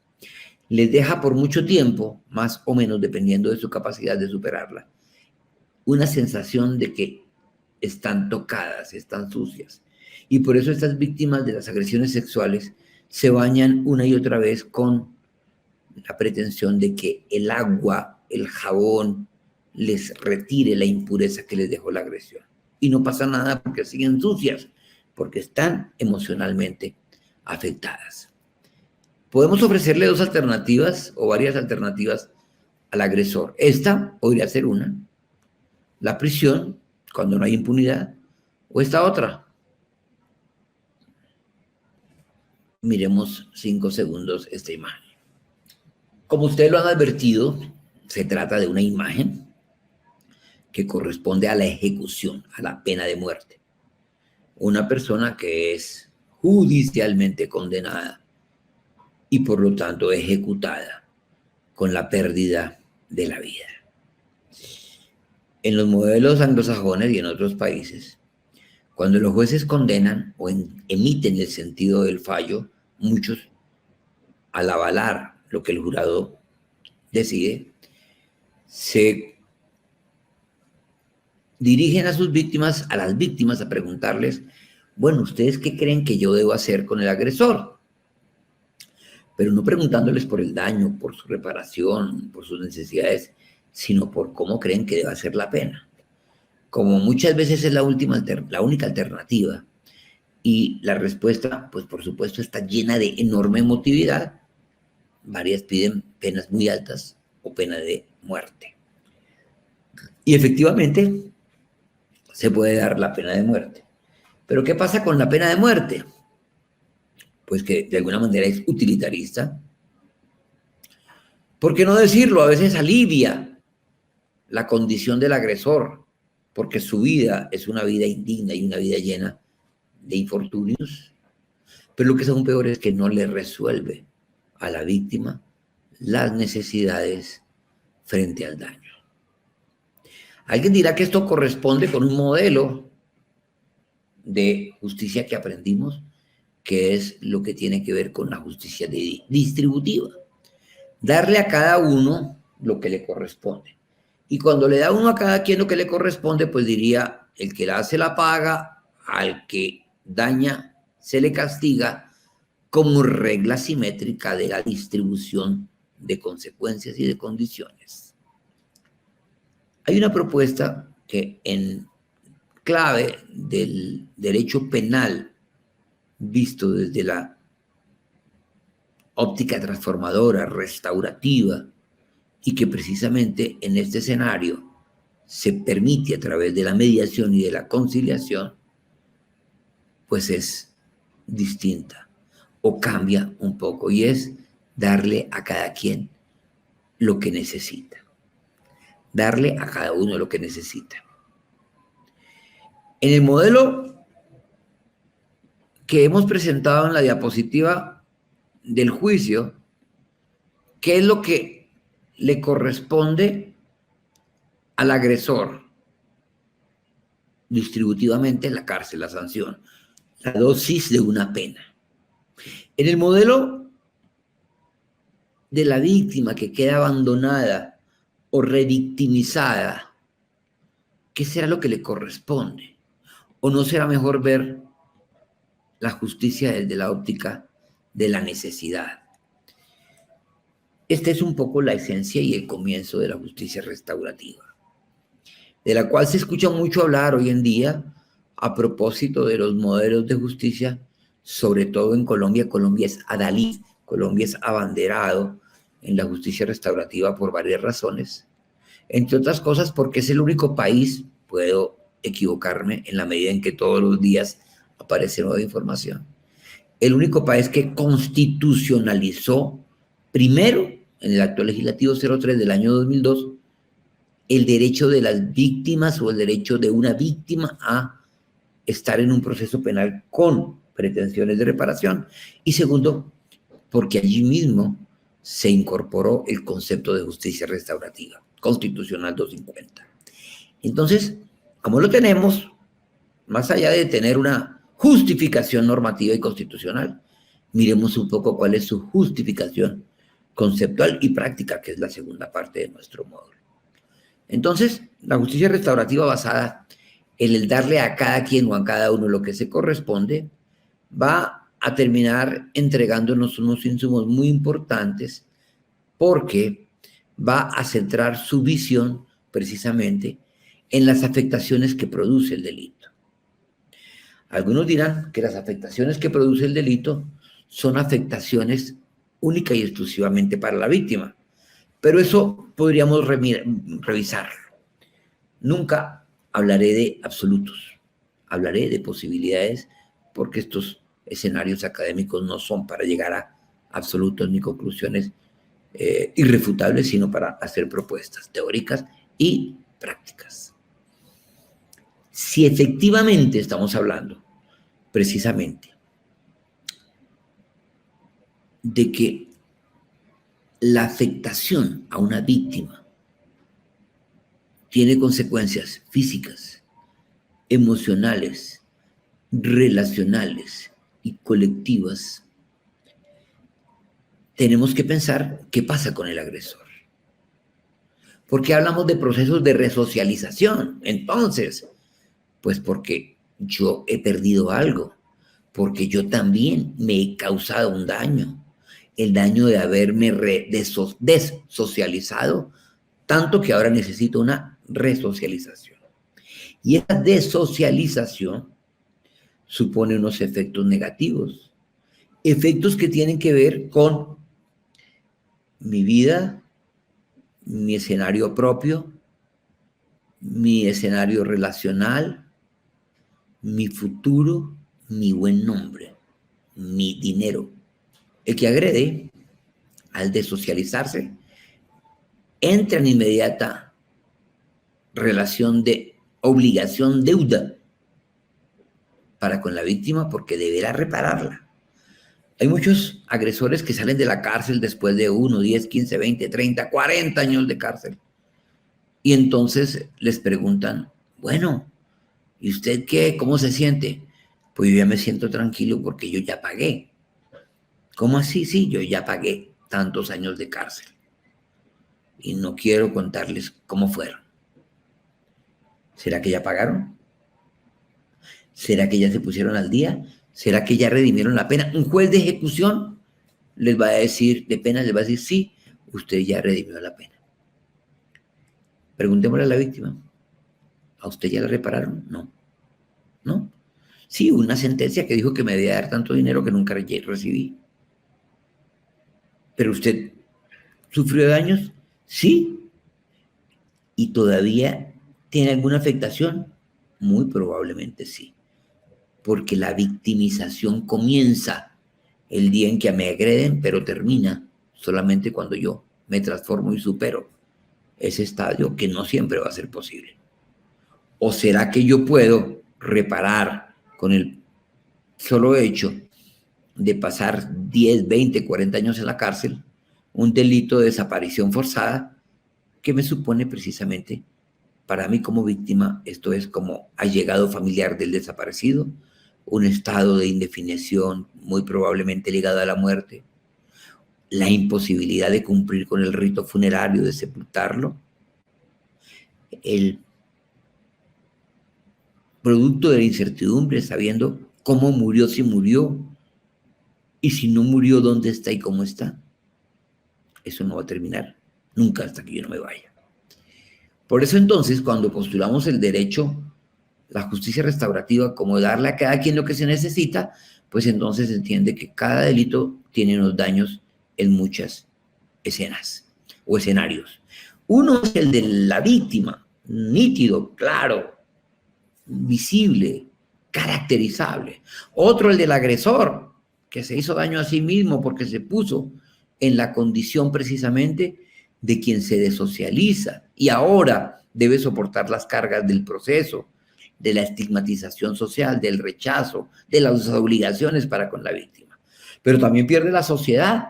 les deja por mucho tiempo, más o menos dependiendo de su capacidad de superarla, una sensación de que están tocadas, están sucias. Y por eso estas víctimas de las agresiones sexuales se bañan una y otra vez con la pretensión de que el agua, el jabón, les retire la impureza que les dejó la agresión. Y no pasa nada porque siguen sucias, porque están emocionalmente afectadas. Podemos ofrecerle dos alternativas o varias alternativas al agresor. Esta podría ser una, la prisión, cuando no hay impunidad, o esta otra. Miremos 5 segundos esta imagen. Como ustedes lo han advertido, se trata de una imagen que corresponde a la ejecución, a la pena de muerte. Una persona que es judicialmente condenada y por lo tanto ejecutada con la pérdida de la vida. En los modelos anglosajones y en otros países, cuando los jueces condenan o emiten el sentido del fallo, muchos, al avalar lo que el jurado decide, se dirigen a sus víctimas, a las víctimas, a preguntarles, bueno, ¿ustedes qué creen que yo debo hacer con el agresor? Pero no preguntándoles por el daño, por su reparación, por sus necesidades, sino por cómo creen que debe ser la pena. Como muchas veces es la única alternativa, y la respuesta, pues por supuesto, está llena de enorme emotividad, varias piden penas muy altas o pena de muerte. Y efectivamente, se puede dar la pena de muerte. Pero ¿qué pasa con la pena de muerte? Pues que de alguna manera es utilitarista. ¿Por qué no decirlo? A veces alivia la condición del agresor, porque su vida es una vida indigna y una vida llena de infortunios. Pero lo que es aún peor es que no le resuelve a la víctima las necesidades frente al daño. Alguien dirá que esto corresponde con un modelo de justicia que aprendimos, que es lo que tiene que ver con la justicia distributiva. Darle a cada uno lo que le corresponde. Y cuando le da uno a cada quien lo que le corresponde, pues diría, el que la hace la paga, al que daña se le castiga, como regla simétrica de la distribución de consecuencias y de condiciones. Hay una propuesta que en clave del derecho penal, visto desde la óptica transformadora, restaurativa, y que precisamente en este escenario se permite a través de la mediación y de la conciliación, pues es distinta o cambia un poco, y es darle a cada quien lo que necesita. Darle a cada uno lo que necesita. En el modelo que hemos presentado en la diapositiva del juicio, ¿qué es lo que le corresponde al agresor? Distributivamente, la cárcel, la sanción, la dosis de una pena. En el modelo de la víctima que queda abandonada o revictimizada, ¿qué será lo que le corresponde? ¿O no será mejor ver la justicia desde la óptica de la necesidad? Esta es un poco la esencia y el comienzo de la justicia restaurativa, de la cual se escucha mucho hablar hoy en día a propósito de los modelos de justicia, sobre todo en Colombia. Colombia es adalid, Colombia es abanderado en la justicia restaurativa por varias razones, entre otras cosas porque es el único país, puedo equivocarme en la medida en que todos los días aparece nueva información, el único país que constitucionalizó primero en el acto legislativo 03 del año 2002 el derecho de las víctimas o el derecho de una víctima a estar en un proceso penal con pretensiones de reparación. Y segundo, porque allí mismo se incorporó el concepto de justicia restaurativa, Constitucional 250. Entonces, como lo tenemos, más allá de tener una justificación normativa y constitucional, miremos un poco cuál es su justificación conceptual y práctica, que es la segunda parte de nuestro módulo. Entonces, la justicia restaurativa basada en el darle a cada quien o a cada uno lo que se corresponde, va a terminar entregándonos unos insumos muy importantes, porque va a centrar su visión precisamente en las afectaciones que produce el delito. Algunos dirán que las afectaciones que produce el delito son afectaciones única y exclusivamente para la víctima, pero eso podríamos revisar. Nunca hablaré de absolutos, hablaré de posibilidades porque estos escenarios académicos no son para llegar a absolutos ni conclusiones irrefutables, sino para hacer propuestas teóricas y prácticas. Si efectivamente estamos hablando precisamente de que la afectación a una víctima tiene consecuencias físicas, emocionales, relacionales y colectivas, tenemos que pensar qué pasa con el agresor. ¿Por qué hablamos de procesos de resocialización? Entonces, pues porque yo he perdido algo, porque yo también me he causado un daño, el daño de haberme desocializado, tanto que ahora necesito una resocialización. Y esa desocialización supone unos efectos negativos, efectos que tienen que ver con mi vida, mi escenario propio, mi escenario relacional, mi futuro, mi buen nombre, mi dinero. El que agrede, al desocializarse, entra en inmediata relación de obligación, deuda para con la víctima porque deberá repararla. Hay muchos agresores que salen de la cárcel después de 1, 10, 15, 20, 30, 40 años de cárcel. Y entonces les preguntan, bueno, ¿y usted qué? ¿Cómo se siente? Pues yo ya me siento tranquilo porque yo ya pagué. ¿Cómo así? Sí, yo ya pagué tantos años de cárcel. Y no quiero contarles cómo fueron. ¿Será que ya pagaron? ¿Será que ya se pusieron al día? ¿Será que ya redimieron la pena? Un juez de ejecución les va a decir, de pena les va a decir, sí, usted ya redimió la pena. Preguntémosle a la víctima, ¿a usted ya la repararon? No. ¿No? Sí, una sentencia que dijo que me debía dar tanto dinero que nunca recibí. ¿Pero usted sufrió daños? Sí. ¿Y todavía tiene alguna afectación? Muy probablemente sí. Porque la victimización comienza el día en que me agreden, pero termina solamente cuando yo me transformo y supero ese estadio que no siempre va a ser posible. ¿O será que yo puedo reparar con el solo hecho de pasar 10, 20, 40 años en la cárcel un delito de desaparición forzada que me supone precisamente para mí como víctima, esto es como allegado familiar del desaparecido, un estado de indefinición muy probablemente ligado a la muerte, la imposibilidad de cumplir con el rito funerario de sepultarlo, el producto de la incertidumbre sabiendo cómo murió, si murió, y si no murió, dónde está y cómo está. Eso no va a terminar nunca hasta que yo no me vaya. Por eso entonces, cuando postulamos el derecho, la justicia restaurativa, como darle a cada quien lo que se necesita, pues entonces se entiende que cada delito tiene unos daños en muchas escenas o escenarios. Uno es el de la víctima, nítido, claro, visible, caracterizable. Otro el del agresor, que se hizo daño a sí mismo porque se puso en la condición precisamente de quien se desocializa y ahora debe soportar las cargas del proceso, de la estigmatización social, del rechazo, de las obligaciones para con la víctima. Pero también pierde la sociedad,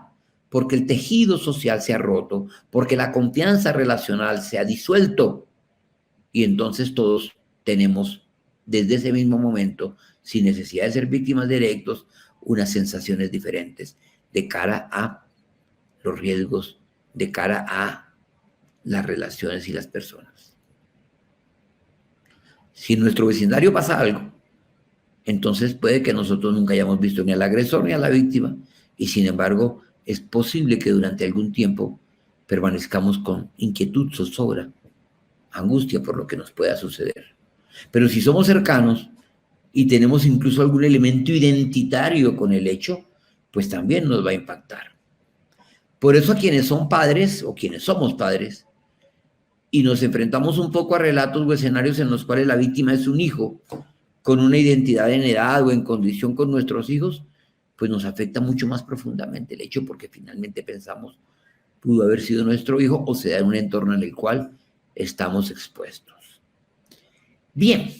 porque el tejido social se ha roto, porque la confianza relacional se ha disuelto y entonces todos tenemos desde ese mismo momento, sin necesidad de ser víctimas directos, unas sensaciones diferentes de cara a los riesgos, de cara a las relaciones y las personas. Si en nuestro vecindario pasa algo, entonces puede que nosotros nunca hayamos visto ni al agresor ni a la víctima, y sin embargo es posible que durante algún tiempo permanezcamos con inquietud, zozobra, angustia por lo que nos pueda suceder. Pero si somos cercanos, y tenemos incluso algún elemento identitario con el hecho, pues también nos va a impactar. Por eso a quienes son padres o quienes somos padres y nos enfrentamos un poco a relatos o escenarios en los cuales la víctima es un hijo con una identidad en edad o en condición con nuestros hijos, pues nos afecta mucho más profundamente el hecho porque finalmente pensamos pudo haber sido nuestro hijo o se da en un entorno en el cual estamos expuestos. Bien,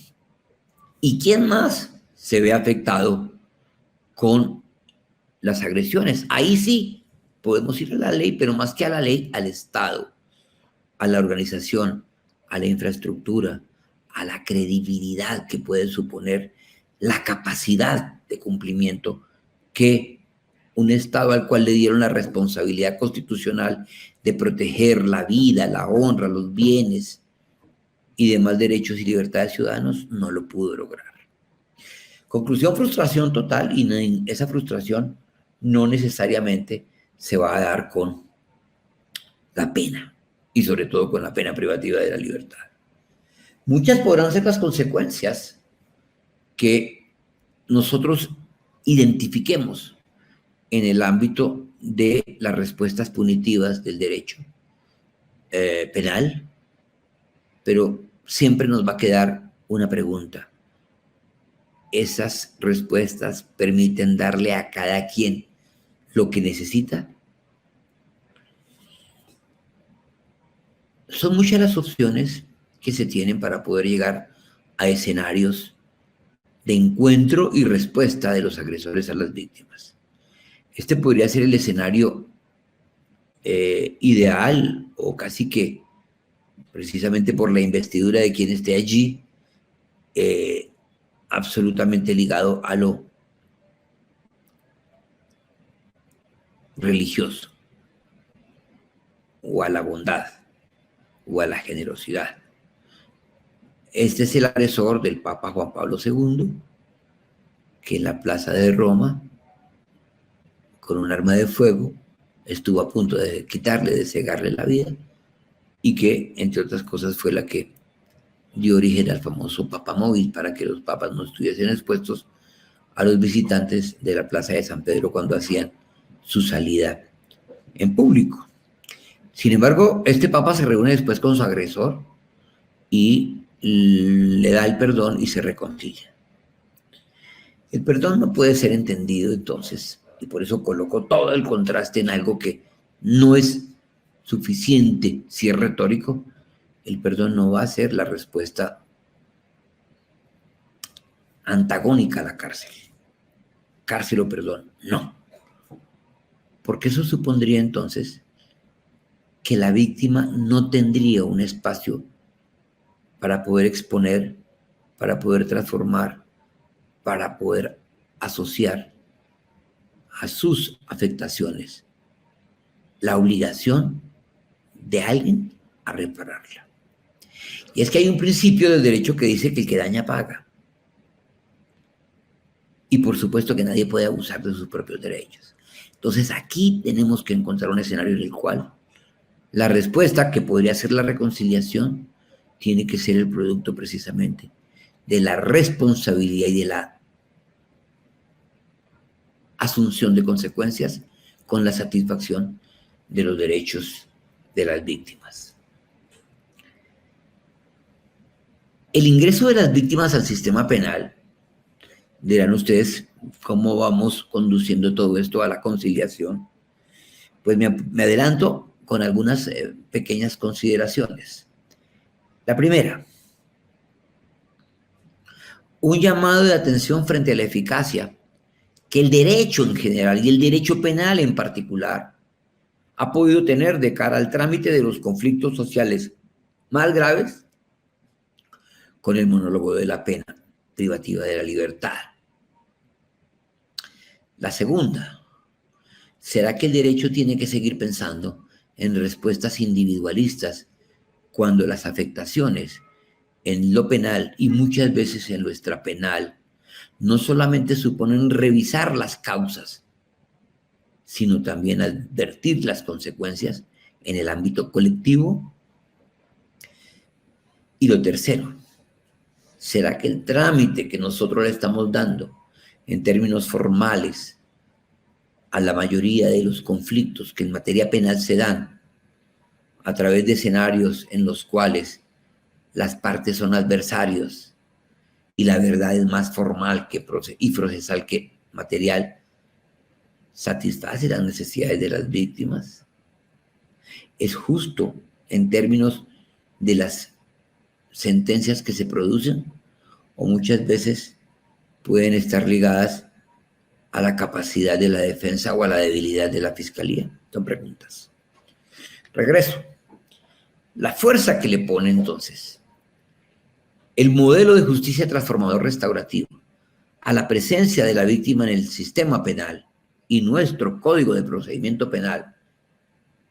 ¿y quién más se ve afectado con las agresiones? Ahí sí podemos ir a la ley, pero más que a la ley, al Estado, a la organización, a la infraestructura, a la credibilidad que puede suponer la capacidad de cumplimiento que un Estado al cual le dieron la responsabilidad constitucional de proteger la vida, la honra, los bienes y demás derechos y libertades ciudadanos, no lo pudo lograr. Conclusión, frustración total, y esa frustración no necesariamente se va a dar con la pena, y sobre todo con la pena privativa de la libertad. Muchas podrán ser las consecuencias que nosotros identifiquemos en el ámbito de las respuestas punitivas del derecho penal, pero siempre nos va a quedar una pregunta. ¿Esas respuestas permiten darle a cada quien lo que necesita? Son muchas las opciones que se tienen para poder llegar a escenarios de encuentro y respuesta de los agresores a las víctimas. Este podría ser el escenario ideal o casi que precisamente por la investidura de quien esté allí, absolutamente ligado a lo religioso o a la bondad o a la generosidad. Este es el agresor del Papa Juan Pablo II, que en la plaza de Roma, con un arma de fuego, estuvo a punto de quitarle, de cegarle la vida, y que, entre otras cosas, fue la que dio origen al famoso papamóvil para que los papas no estuviesen expuestos a los visitantes de la plaza de San Pedro cuando hacían su salida en público. Sin embargo, este papa se reúne después con su agresor y le da el perdón y se reconcilia. El perdón no puede ser entendido entonces, y por eso coloco todo el contraste en algo que no es suficiente si es retórico. El perdón no va a ser la respuesta antagónica a la cárcel. Cárcel o perdón, no. Porque eso supondría entonces que la víctima no tendría un espacio para poder exponer, para poder transformar, para poder asociar a sus afectaciones la obligación de alguien a repararla. Y es que hay un principio del derecho que dice que el que daña paga. Y por supuesto que nadie puede abusar de sus propios derechos. Entonces aquí tenemos que encontrar un escenario en el cual la respuesta, que podría ser la reconciliación, tiene que ser el producto precisamente de la responsabilidad y de la asunción de consecuencias con la satisfacción de los derechos de las víctimas. El ingreso de las víctimas al sistema penal, dirán ustedes, ¿cómo vamos conduciendo todo esto a la conciliación? Pues me adelanto con algunas pequeñas consideraciones. La primera, un llamado de atención frente a la eficacia que el derecho en general y el derecho penal en particular ha podido tener de cara al trámite de los conflictos sociales más graves con el monólogo de la pena privativa de la libertad. La segunda, ¿será que el derecho tiene que seguir pensando en respuestas individualistas cuando las afectaciones en lo penal y muchas veces en lo extrapenal no solamente suponen revisar las causas, sino también advertir las consecuencias en el ámbito colectivo? Y lo tercero, ¿Será que el trámite que nosotros le estamos dando en términos formales a la mayoría de los conflictos que en materia penal se dan a través de escenarios en los cuales las partes son adversarios y la verdad es más formal y procesal que material, satisface las necesidades de las víctimas? ¿Es justo en términos de las sentencias que se producen? ¿O muchas veces pueden estar ligadas a la capacidad de la defensa o a la debilidad de la fiscalía? Son preguntas. Regreso. La fuerza que le pone entonces el modelo de justicia transformador restaurativo a la presencia de la víctima en el sistema penal y nuestro Código de Procedimiento Penal,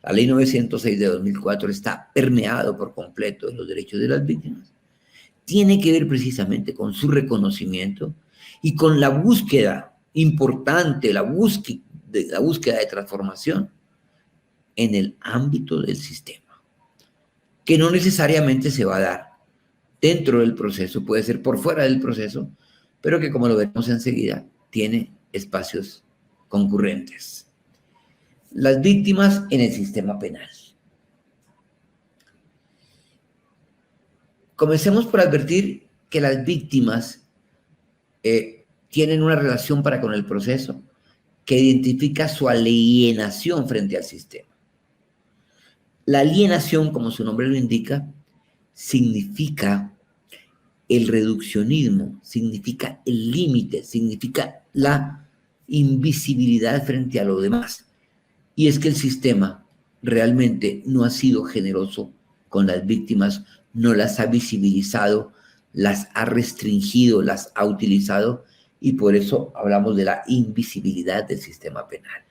la Ley 906 de 2004, está permeado por completo de los derechos de las víctimas. Tiene que ver precisamente con su reconocimiento y con la búsqueda importante, la búsqueda de transformación en el ámbito del sistema, que no necesariamente se va a dar dentro del proceso, puede ser por fuera del proceso, pero que, como lo veremos enseguida, tiene espacios concurrentes. Las víctimas en el sistema penal. Comencemos por advertir que las víctimas tienen una relación para con el proceso que identifica su alienación frente al sistema. La alienación, como su nombre lo indica, significa el reduccionismo, significa el límite, significa la invisibilidad frente a lo demás. Y es que el sistema realmente no ha sido generoso con las víctimas, no las ha visibilizado, las ha restringido, las ha utilizado, y por eso hablamos de la invisibilidad del sistema penal.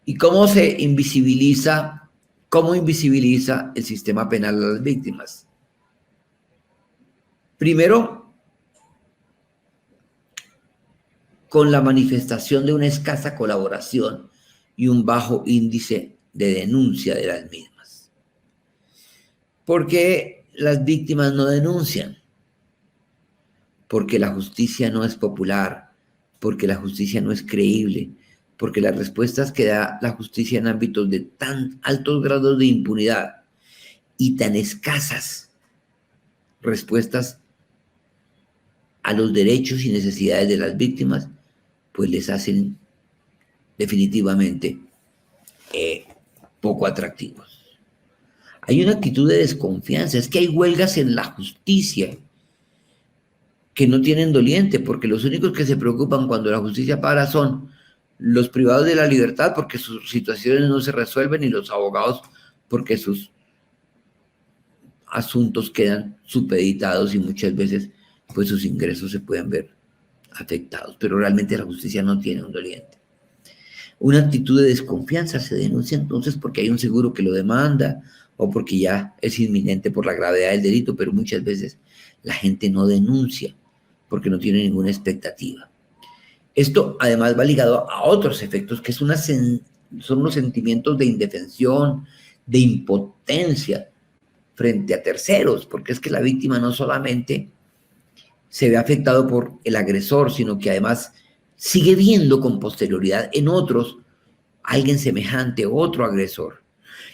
¿Y cómo se invisibiliza? ¿Cómo invisibiliza el sistema penal a las víctimas? Primero, con la manifestación de una escasa colaboración y un bajo índice de denuncia de las mismas. ¿Por qué las víctimas no denuncian? Porque la justicia no es popular, porque la justicia no es creíble, porque las respuestas que da la justicia en ámbitos de tan altos grados de impunidad y tan escasas respuestas a los derechos y necesidades de las víctimas, pues les hacen definitivamente poco atractivos. Hay una actitud de desconfianza, es que hay huelgas en la justicia que no tienen doliente, porque los únicos que se preocupan cuando la justicia para son los privados de la libertad, porque sus situaciones no se resuelven, y los abogados, porque sus asuntos quedan supeditados y muchas veces pues sus ingresos se pueden ver afectados, pero realmente la justicia no tiene un doliente. Una actitud de desconfianza se denuncia entonces porque hay un seguro que lo demanda o porque ya es inminente por la gravedad del delito, pero muchas veces la gente no denuncia porque no tiene ninguna expectativa. Esto además va ligado a otros efectos que son unos sentimientos de indefensión, de impotencia frente a terceros, porque es que la víctima no solamente se ve afectado por el agresor, sino que además sigue viendo con posterioridad en otros alguien semejante, otro agresor.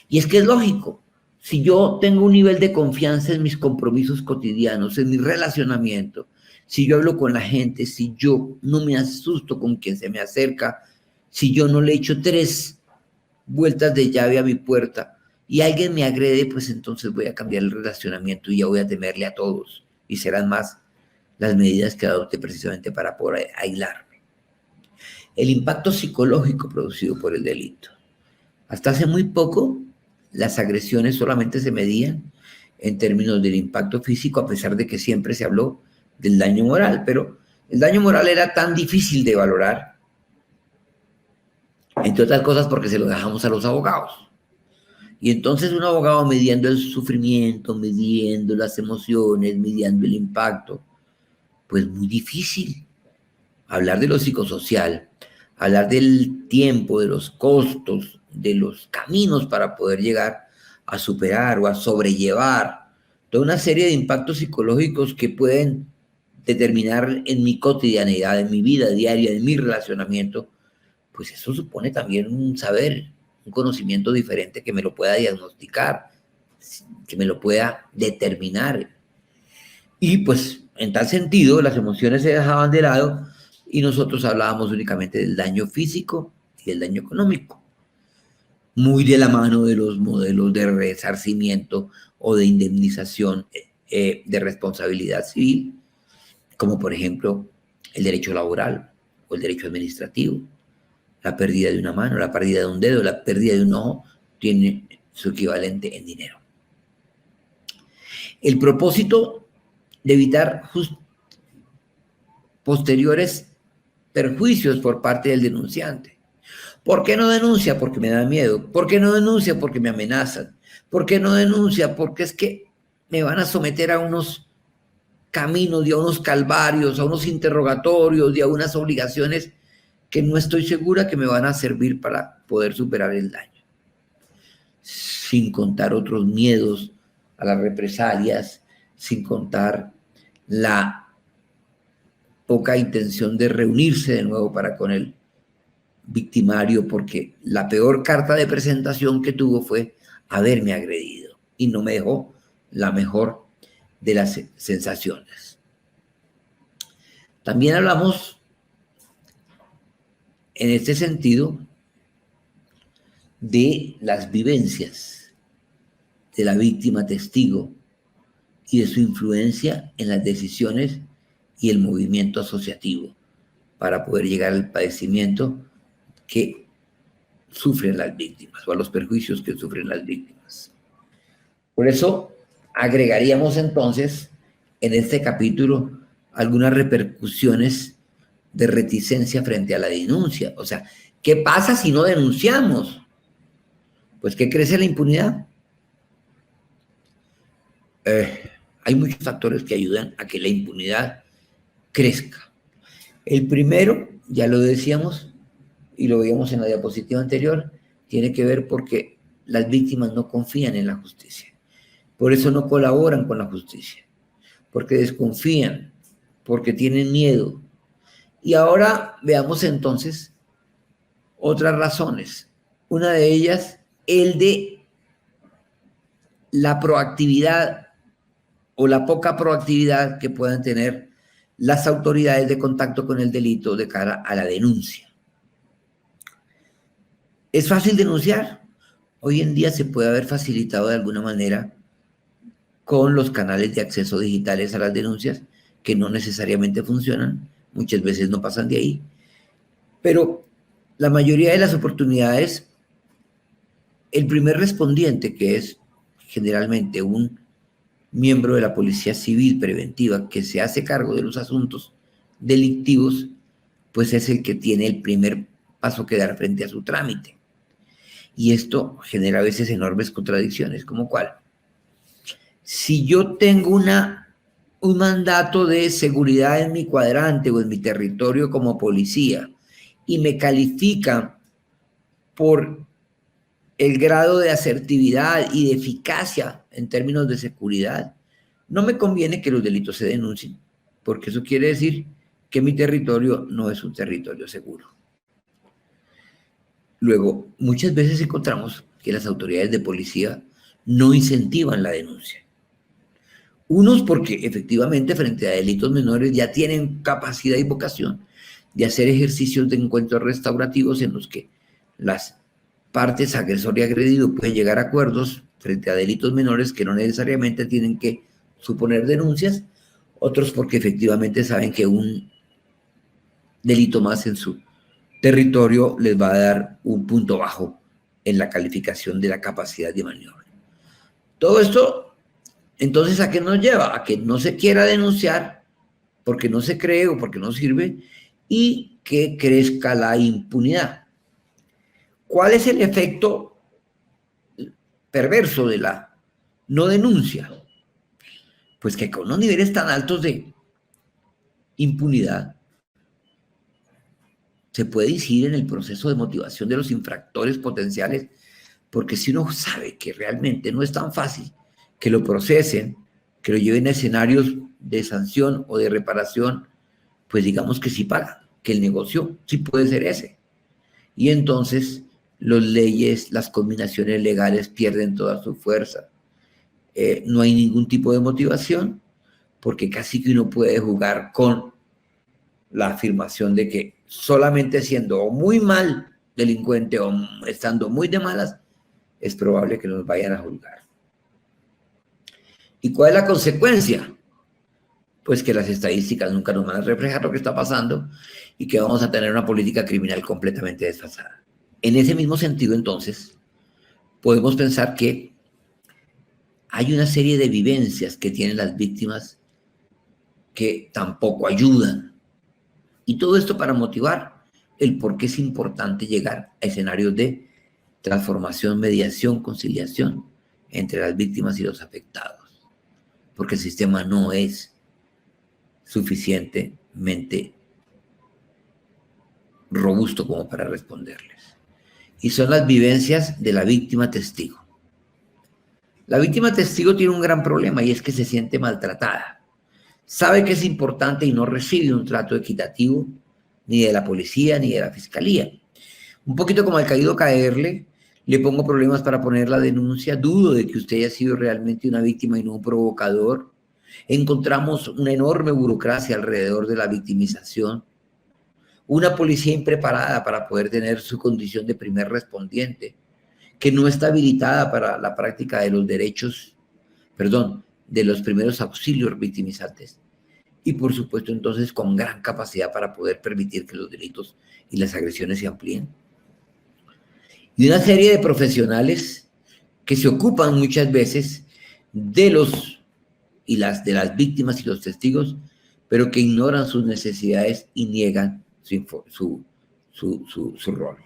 Y es que es lógico, si yo tengo un nivel de confianza en mis compromisos cotidianos, en mi relacionamiento, si yo hablo con la gente, si yo no me asusto con quien se me acerca, si yo no le echo 3 vueltas de llave a mi puerta y alguien me agrede, pues entonces voy a cambiar el relacionamiento y ya voy a temerle a todos, y serán más las medidas que adopte precisamente para poder aislarme. El impacto psicológico producido por el delito. Hasta hace muy poco, las agresiones solamente se medían en términos del impacto físico, a pesar de que siempre se habló del daño moral, pero el daño moral era tan difícil de valorar, entre otras cosas porque se lo dejamos a los abogados. Y entonces un abogado, midiendo el sufrimiento, midiendo las emociones, midiendo el impacto, pues muy difícil. Hablar de lo psicosocial, hablar del tiempo, de los costos, de los caminos para poder llegar a superar o a sobrellevar toda una serie de impactos psicológicos que pueden determinar en mi cotidianidad, en mi vida diaria, en mi relacionamiento, pues eso supone también un saber, un conocimiento diferente que me lo pueda diagnosticar, que me lo pueda determinar. Y pues en tal sentido las emociones se dejaban de lado y nosotros hablábamos únicamente del daño físico y del daño económico, muy de la mano de los modelos de resarcimiento o de indemnización de responsabilidad civil, como por ejemplo el derecho laboral o el derecho administrativo. La pérdida de una mano, la pérdida de un dedo, la pérdida de un ojo tiene su equivalente en dinero. El propósito de evitar posteriores perjuicios por parte del denunciante. ¿Por qué no denuncia? Porque me da miedo. ¿Por qué no denuncia? Porque me amenazan. ¿Por qué no denuncia? Porque es que me van a someter a unos caminos y a unos calvarios, a unos interrogatorios y a unas obligaciones que no estoy segura que me van a servir para poder superar el daño. Sin contar otros miedos a las represalias, sin contar la poca intención de reunirse de nuevo para con el victimario, porque la peor carta de presentación que tuvo fue haberme agredido y no me dejó la mejor de las sensaciones. También hablamos en este sentido de las vivencias de la víctima testigo y de su influencia en las decisiones y el movimiento asociativo para poder llegar al padecimiento que sufren las víctimas o a los perjuicios que sufren las víctimas. Por eso agregaríamos entonces en este capítulo algunas repercusiones de reticencia frente a la denuncia. O sea, ¿qué pasa si no denunciamos? Pues que crece la impunidad. Hay muchos factores que ayudan a que la impunidad crezca. El primero, ya lo decíamos y lo veíamos en la diapositiva anterior, tiene que ver porque las víctimas no confían en la justicia. Por eso no colaboran con la justicia, porque desconfían, porque tienen miedo. Y ahora veamos entonces otras razones. Una de ellas, el de la proactividad o la poca proactividad que puedan tener las autoridades de contacto con el delito de cara a la denuncia. ¿Es fácil denunciar? Hoy en día se puede haber facilitado de alguna manera con los canales de acceso digitales a las denuncias, que no necesariamente funcionan, muchas veces no pasan de ahí, pero la mayoría de las oportunidades, el primer respondiente, que es generalmente un miembro de la Policía Civil Preventiva que se hace cargo de los asuntos delictivos, pues es el que tiene el primer paso que dar frente a su trámite. Y esto genera a veces enormes contradicciones, ¿como cuál? Si yo tengo un mandato de seguridad en mi cuadrante o en mi territorio como policía y me califican por el grado de asertividad y de eficacia en términos de seguridad, no me conviene que los delitos se denuncien, porque eso quiere decir que mi territorio no es un territorio seguro. Luego, muchas veces encontramos que las autoridades de policía no incentivan la denuncia. Unos porque efectivamente frente a delitos menores ya tienen capacidad y vocación de hacer ejercicios de encuentros restaurativos en los que las partes agresor y agredido pueden llegar a acuerdos frente a delitos menores que no necesariamente tienen que suponer denuncias. Otros porque efectivamente saben que un delito más en su territorio les va a dar un punto bajo en la calificación de la capacidad de maniobra. Todo esto, entonces, ¿a qué nos lleva? A que no se quiera denunciar porque no se cree o porque no sirve y que crezca la impunidad. ¿Cuál es el efecto perverso de la no denuncia? Pues que con unos niveles tan altos de impunidad se puede incidir en el proceso de motivación de los infractores potenciales, porque si uno sabe que realmente no es tan fácil que lo procesen que lo lleven a escenarios de sanción o de reparación, pues digamos que sí paga, que el negocio sí puede ser ese. Y entonces las leyes, las combinaciones legales pierden toda su fuerza. No hay ningún tipo de motivación, porque casi que uno puede jugar con la afirmación de que solamente siendo muy mal delincuente o estando muy de malas, es probable que nos vayan a juzgar. ¿Y cuál es la consecuencia? Pues que las estadísticas nunca nos van a reflejar lo que está pasando y que vamos a tener una política criminal completamente desfasada. En ese mismo sentido, entonces, podemos pensar que hay una serie de vivencias que tienen las víctimas que tampoco ayudan. Y todo esto para motivar el por qué es importante llegar a escenarios de transformación, mediación, conciliación entre las víctimas y los afectados. Porque el sistema no es suficientemente robusto como para responderles. Y son las vivencias de la víctima testigo. La víctima testigo tiene un gran problema y es que se siente maltratada. Sabe que es importante y no recibe un trato equitativo ni de la policía ni de la fiscalía. Un poquito como al caído caerle, le pongo problemas para poner la denuncia, dudo de que usted haya sido realmente una víctima y no un provocador. Encontramos una enorme burocracia alrededor de la victimización, una policía impreparada para poder tener su condición de primer respondiente, que no está habilitada para la práctica de los derechos, de los primeros auxilios victimizantes. Y por supuesto entonces con gran capacidad para poder permitir que los delitos y las agresiones se amplíen. Y una serie de profesionales que se ocupan muchas veces de de las víctimas y los testigos, pero que ignoran sus necesidades y niegan su rol.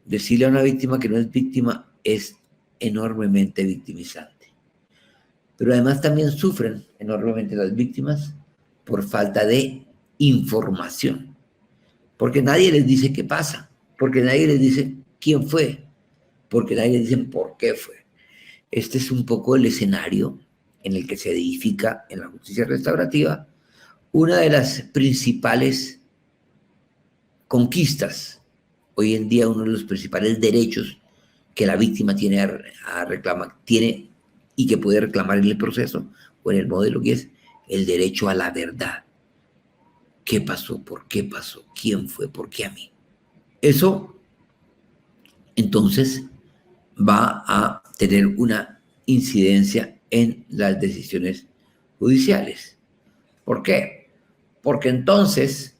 Decirle a una víctima que no es víctima es enormemente victimizante. Pero además también sufren enormemente las víctimas por falta de información. Porque nadie les dice qué pasa, porque nadie les dice quién fue, porque nadie les dice por qué fue. Este es un poco el escenario en el que se edifica en la justicia restaurativa una de las principales conquistas. Hoy en día uno de los principales derechos que la víctima tiene tiene y que puede reclamar en el proceso o en el modelo, que es el derecho a la verdad. ¿Qué pasó? ¿Por qué pasó? ¿Quién fue? ¿Por qué a mí? Eso, entonces, va a tener una incidencia en las decisiones judiciales. ¿Por qué? Porque entonces,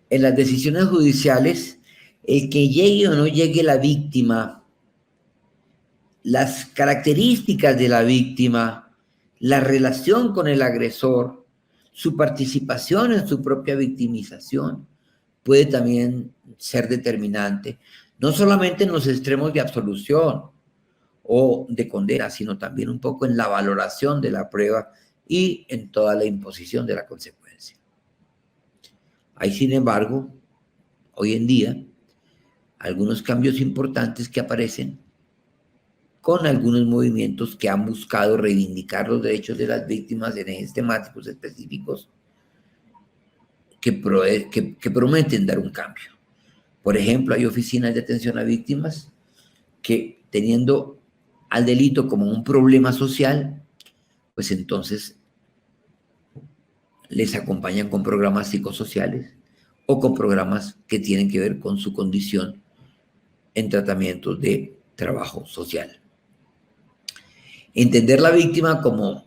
en las decisiones judiciales, el que llegue o no llegue la víctima, las características de la víctima, la relación con el agresor, su participación en su propia victimización, puede también ser determinante, no solamente en los extremos de absolución o de condena, sino también un poco en la valoración de la prueba y en toda la imposición de la consecuencia. Hay, sin embargo, hoy en día, algunos cambios importantes que aparecen con algunos movimientos que han buscado reivindicar los derechos de las víctimas en ejes temáticos específicos que prometen dar un cambio. Por ejemplo, hay oficinas de atención a víctimas que, teniendo al delito como un problema social, pues entonces les acompañan con programas psicosociales o con programas que tienen que ver con su condición en tratamientos de trabajo social. Entender la víctima como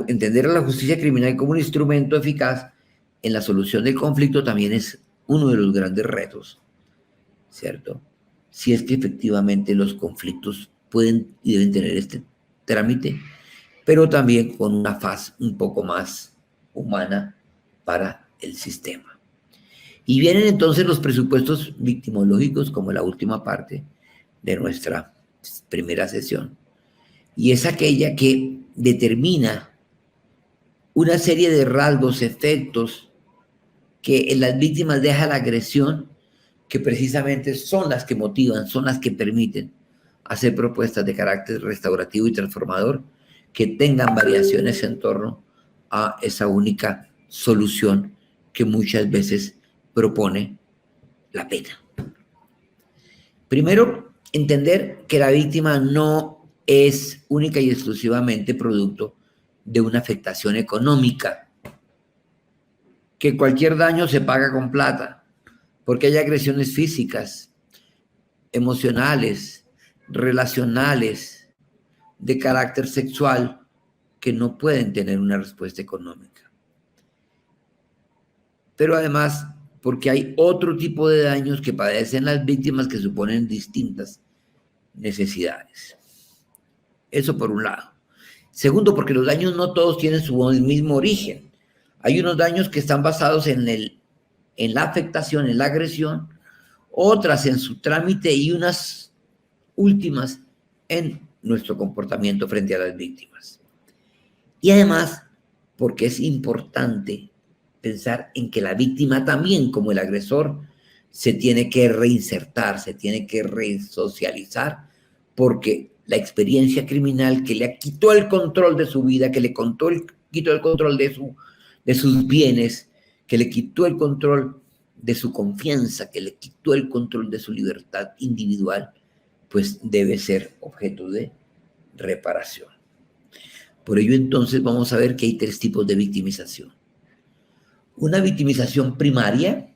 entender a la justicia criminal como un instrumento eficaz en la solución del conflicto también es uno de los grandes retos, ¿cierto? Si es que efectivamente los conflictos pueden y deben tener este trámite, pero también con una faz un poco más humana para el sistema. Y vienen entonces los presupuestos victimológicos como la última parte de nuestra primera sesión. Y es aquella que determina una serie de rasgos, efectos que en las víctimas deja la agresión, que precisamente son las que motivan, son las que permiten hacer propuestas de carácter restaurativo y transformador que tengan variaciones en torno a esa única solución que muchas veces propone la pena. Primero, entender que la víctima no es única y exclusivamente producto de una afectación económica, que cualquier daño se paga con plata, porque hay agresiones físicas, emocionales, relacionales, de carácter sexual, que no pueden tener una respuesta económica. Pero además, porque hay otro tipo de daños que padecen las víctimas que suponen distintas necesidades. Eso por un lado. Segundo, porque los daños no todos tienen su mismo origen. Hay unos daños que están basados en la afectación, en la agresión, otras en su trámite y unas últimas en nuestro comportamiento frente a las víctimas. Y además, porque es importante pensar en que la víctima también, como el agresor, se tiene que reinsertar, se tiene que resocializar, porque la experiencia criminal que le quitó el control de su vida, que le quitó el control de sus bienes, que le quitó el control de su confianza, que le quitó el control de su libertad individual, pues debe ser objeto de reparación. Por ello, entonces, vamos a ver que hay tres tipos de victimización. Una victimización primaria,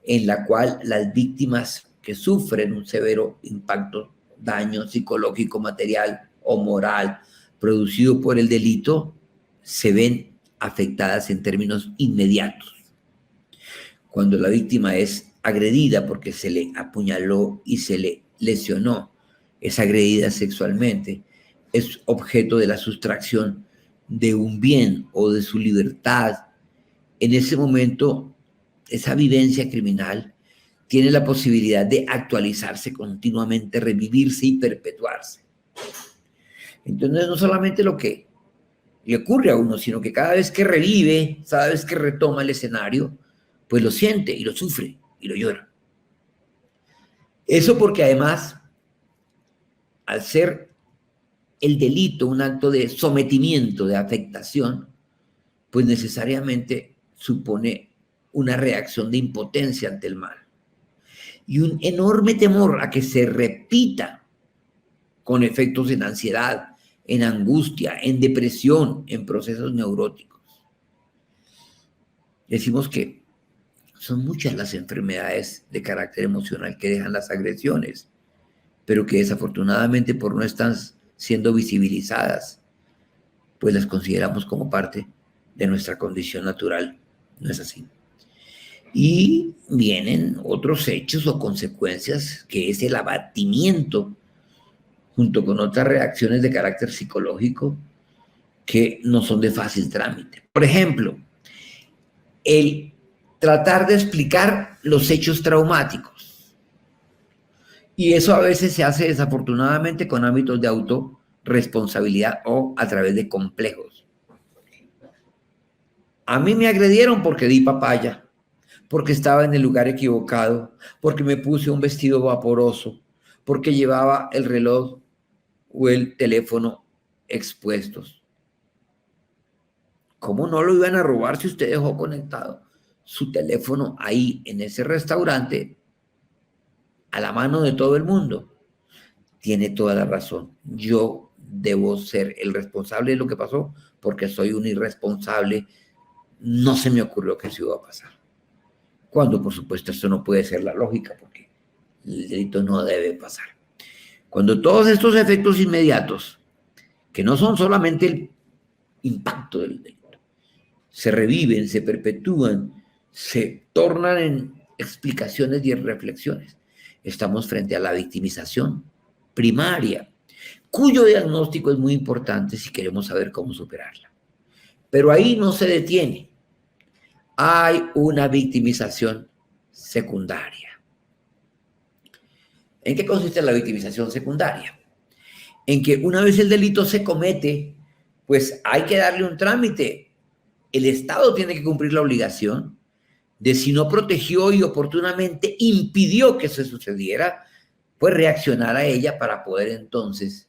en la cual las víctimas que sufren un severo impacto, daño psicológico, material o moral producido por el delito, se ven afectadas en términos inmediatos. Cuando la víctima es agredida porque se le apuñaló y se le lesionó, es agredida sexualmente, es objeto de la sustracción de un bien o de su libertad. En ese momento, esa vivencia criminal tiene la posibilidad de actualizarse continuamente, revivirse y perpetuarse. Entonces, no solamente lo que le ocurre a uno, sino que cada vez que revive, cada vez que retoma el escenario, pues lo siente y lo sufre y lo llora. Eso porque además, al ser el delito un acto de sometimiento, de afectación, pues necesariamente supone una reacción de impotencia ante el mal y un enorme temor a que se repita, con efectos en ansiedad, en angustia, en depresión, en procesos neuróticos. Decimos que son muchas las enfermedades de carácter emocional que dejan las agresiones, pero que desafortunadamente por no estar siendo visibilizadas, pues las consideramos como parte de nuestra condición natural. ¿No es así? Y vienen otros hechos o consecuencias, que es el abatimiento, junto con otras reacciones de carácter psicológico que no son de fácil trámite. Por ejemplo, el tratar de explicar los hechos traumáticos. Y eso a veces se hace desafortunadamente con ámbitos de autorresponsabilidad o a través de complejos. A mí me agredieron porque di papaya, porque estaba en el lugar equivocado, porque me puse un vestido vaporoso, porque llevaba el reloj o el teléfono expuestos. ¿Cómo no lo iban a robar si usted dejó conectado su teléfono ahí en ese restaurante a la mano de todo el mundo? Tiene toda la razón. Yo debo ser el responsable de lo que pasó porque soy un irresponsable. No se me ocurrió que eso iba a pasar. Cuando, por supuesto, esto no puede ser la lógica porque el delito no debe pasar. Cuando todos estos efectos inmediatos, que no son solamente el impacto del delito, se reviven, se perpetúan, se tornan en explicaciones y en reflexiones, estamos frente a la victimización primaria, cuyo diagnóstico es muy importante si queremos saber cómo superarla. Pero ahí no se detiene. Hay una victimización secundaria. ¿En qué consiste la victimización secundaria? En que una vez el delito se comete, pues hay que darle un trámite. El Estado tiene que cumplir la obligación de, si no protegió y oportunamente impidió que se sucediera, pues reaccionar a ella para poder entonces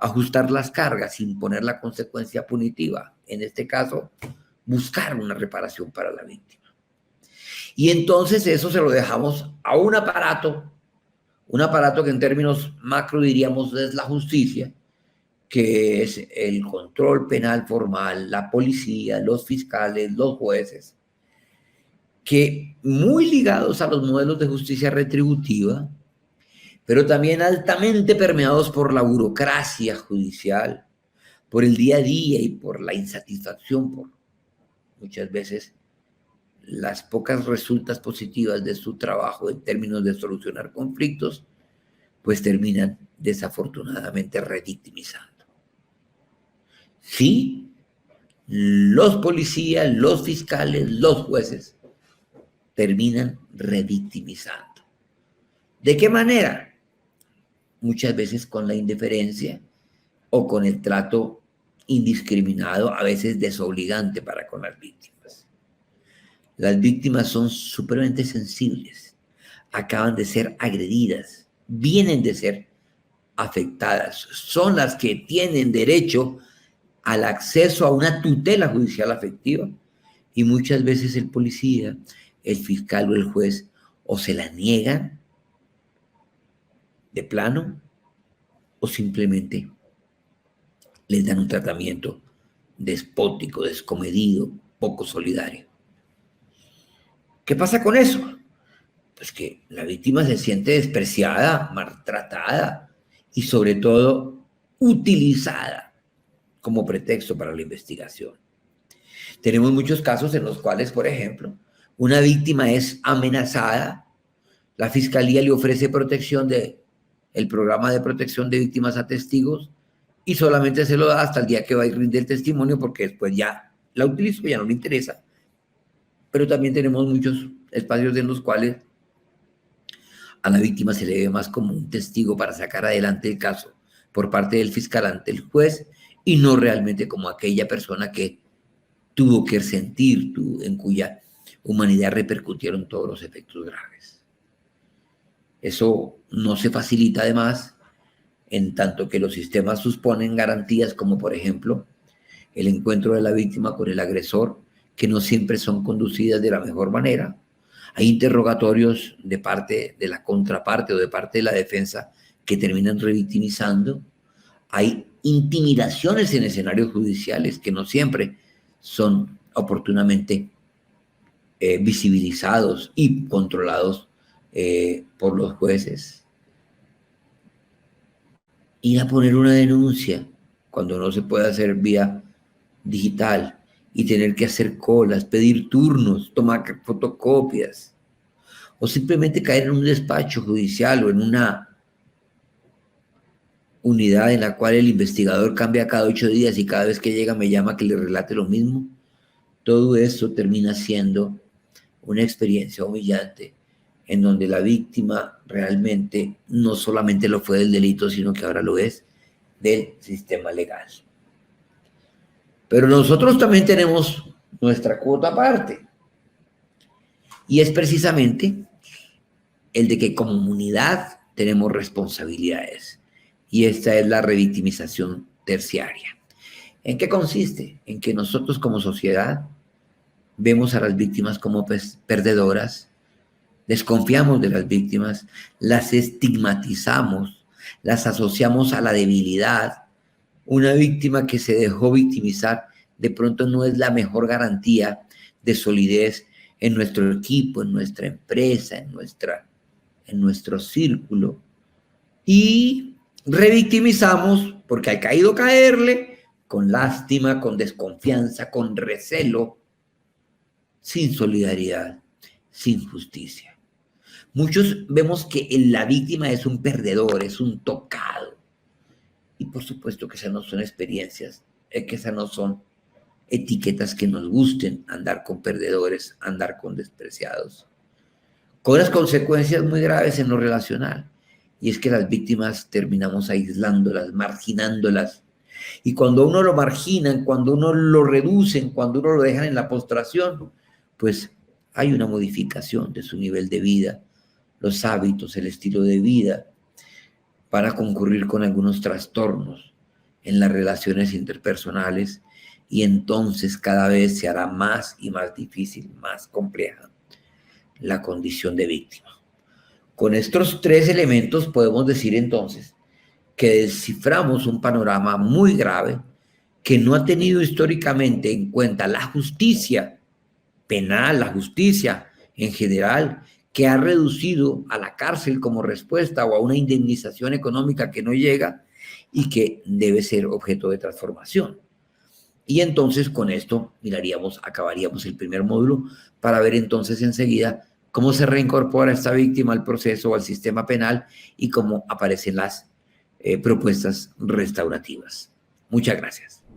ajustar las cargas, imponer la consecuencia punitiva. En este caso, buscar una reparación para la víctima. Y entonces eso se lo dejamos a un aparato que en términos macro diríamos es la justicia, que es el control penal formal, la policía, los fiscales, los jueces, que muy ligados a los modelos de justicia retributiva, pero también altamente permeados por la burocracia judicial, por el día a día y por la insatisfacción, por muchas veces las pocas resultas positivas de su trabajo en términos de solucionar conflictos, pues terminan desafortunadamente revictimizando. Sí, los policías, los fiscales, los jueces terminan revictimizando. ¿De qué manera? Muchas veces con la indiferencia o con el trato indiscriminado, a veces desobligante para con las víctimas. Las víctimas son supremamente sensibles, acaban de ser agredidas, vienen de ser afectadas, son las que tienen derecho al acceso a una tutela judicial afectiva y muchas veces el policía, el fiscal o el juez o se la niegan de plano o simplemente les dan un tratamiento despótico, descomedido, poco solidario. ¿Qué pasa con eso? Pues que la víctima se siente despreciada, maltratada y sobre todo utilizada como pretexto para la investigación. Tenemos muchos casos en los cuales, por ejemplo, una víctima es amenazada, la fiscalía le ofrece protección el programa de protección de víctimas a testigos y solamente se lo da hasta el día que va y rinde el testimonio porque después ya la utilizó, ya no le interesa. Pero también tenemos muchos espacios en los cuales a la víctima se le ve más como un testigo para sacar adelante el caso por parte del fiscal ante el juez y no realmente como aquella persona que tuvo que sentir, en cuya humanidad repercutieron todos los efectos graves. Eso no se facilita además en tanto que los sistemas suponen garantías como por ejemplo el encuentro de la víctima con el agresor, que no siempre son conducidas de la mejor manera. Hay interrogatorios de parte de la contraparte o de parte de la defensa que terminan revictimizando. Hay intimidaciones en escenarios judiciales que no siempre son oportunamente visibilizados y controlados por los jueces. Ir a poner una denuncia cuando no se puede hacer vía digital y tener que hacer colas, pedir turnos, tomar fotocopias o simplemente caer en un despacho judicial o en una unidad en la cual el investigador cambia cada 8 días y cada vez que llega me llama que le relate lo mismo. Todo eso termina siendo una experiencia humillante en donde la víctima realmente no solamente lo fue del delito, sino que ahora lo es del sistema legal. Pero nosotros también tenemos nuestra cuota aparte. Y es precisamente el de que como comunidad tenemos responsabilidades. Y esta es la revictimización terciaria. ¿En qué consiste? En que nosotros como sociedad vemos a las víctimas como perdedoras, desconfiamos de las víctimas, las estigmatizamos, las asociamos a la debilidad. Una víctima que se dejó victimizar de pronto no es la mejor garantía de solidez en nuestro equipo, en nuestra empresa, en nuestro círculo. Y revictimizamos porque ha caído caerle con lástima, con desconfianza, con recelo, sin solidaridad, sin justicia. Muchos vemos que la víctima es un perdedor, es un tocado. Y por supuesto que esas no son experiencias, que esas no son etiquetas que nos gusten, andar con perdedores, andar con despreciados. Con las consecuencias muy graves en lo relacional. Y es que las víctimas terminamos aislándolas, marginándolas. Y cuando uno lo marginan, cuando uno lo reducen, cuando uno lo dejan en la postración, pues hay una modificación de su nivel de vida, los hábitos, el estilo de vida, para concurrir con algunos trastornos, en las relaciones interpersonales y entonces cada vez se hará más y más difícil, más compleja la condición de víctima. Con estos tres elementos podemos decir entonces que desciframos un panorama muy grave que no ha tenido históricamente en cuenta la justicia penal, la justicia en general, que ha reducido a la cárcel como respuesta o a una indemnización económica que no llega y que debe ser objeto de transformación. Y entonces con esto acabaríamos el primer módulo para ver entonces enseguida cómo se reincorpora esta víctima al proceso o al sistema penal y cómo aparecen las propuestas restaurativas. Muchas gracias.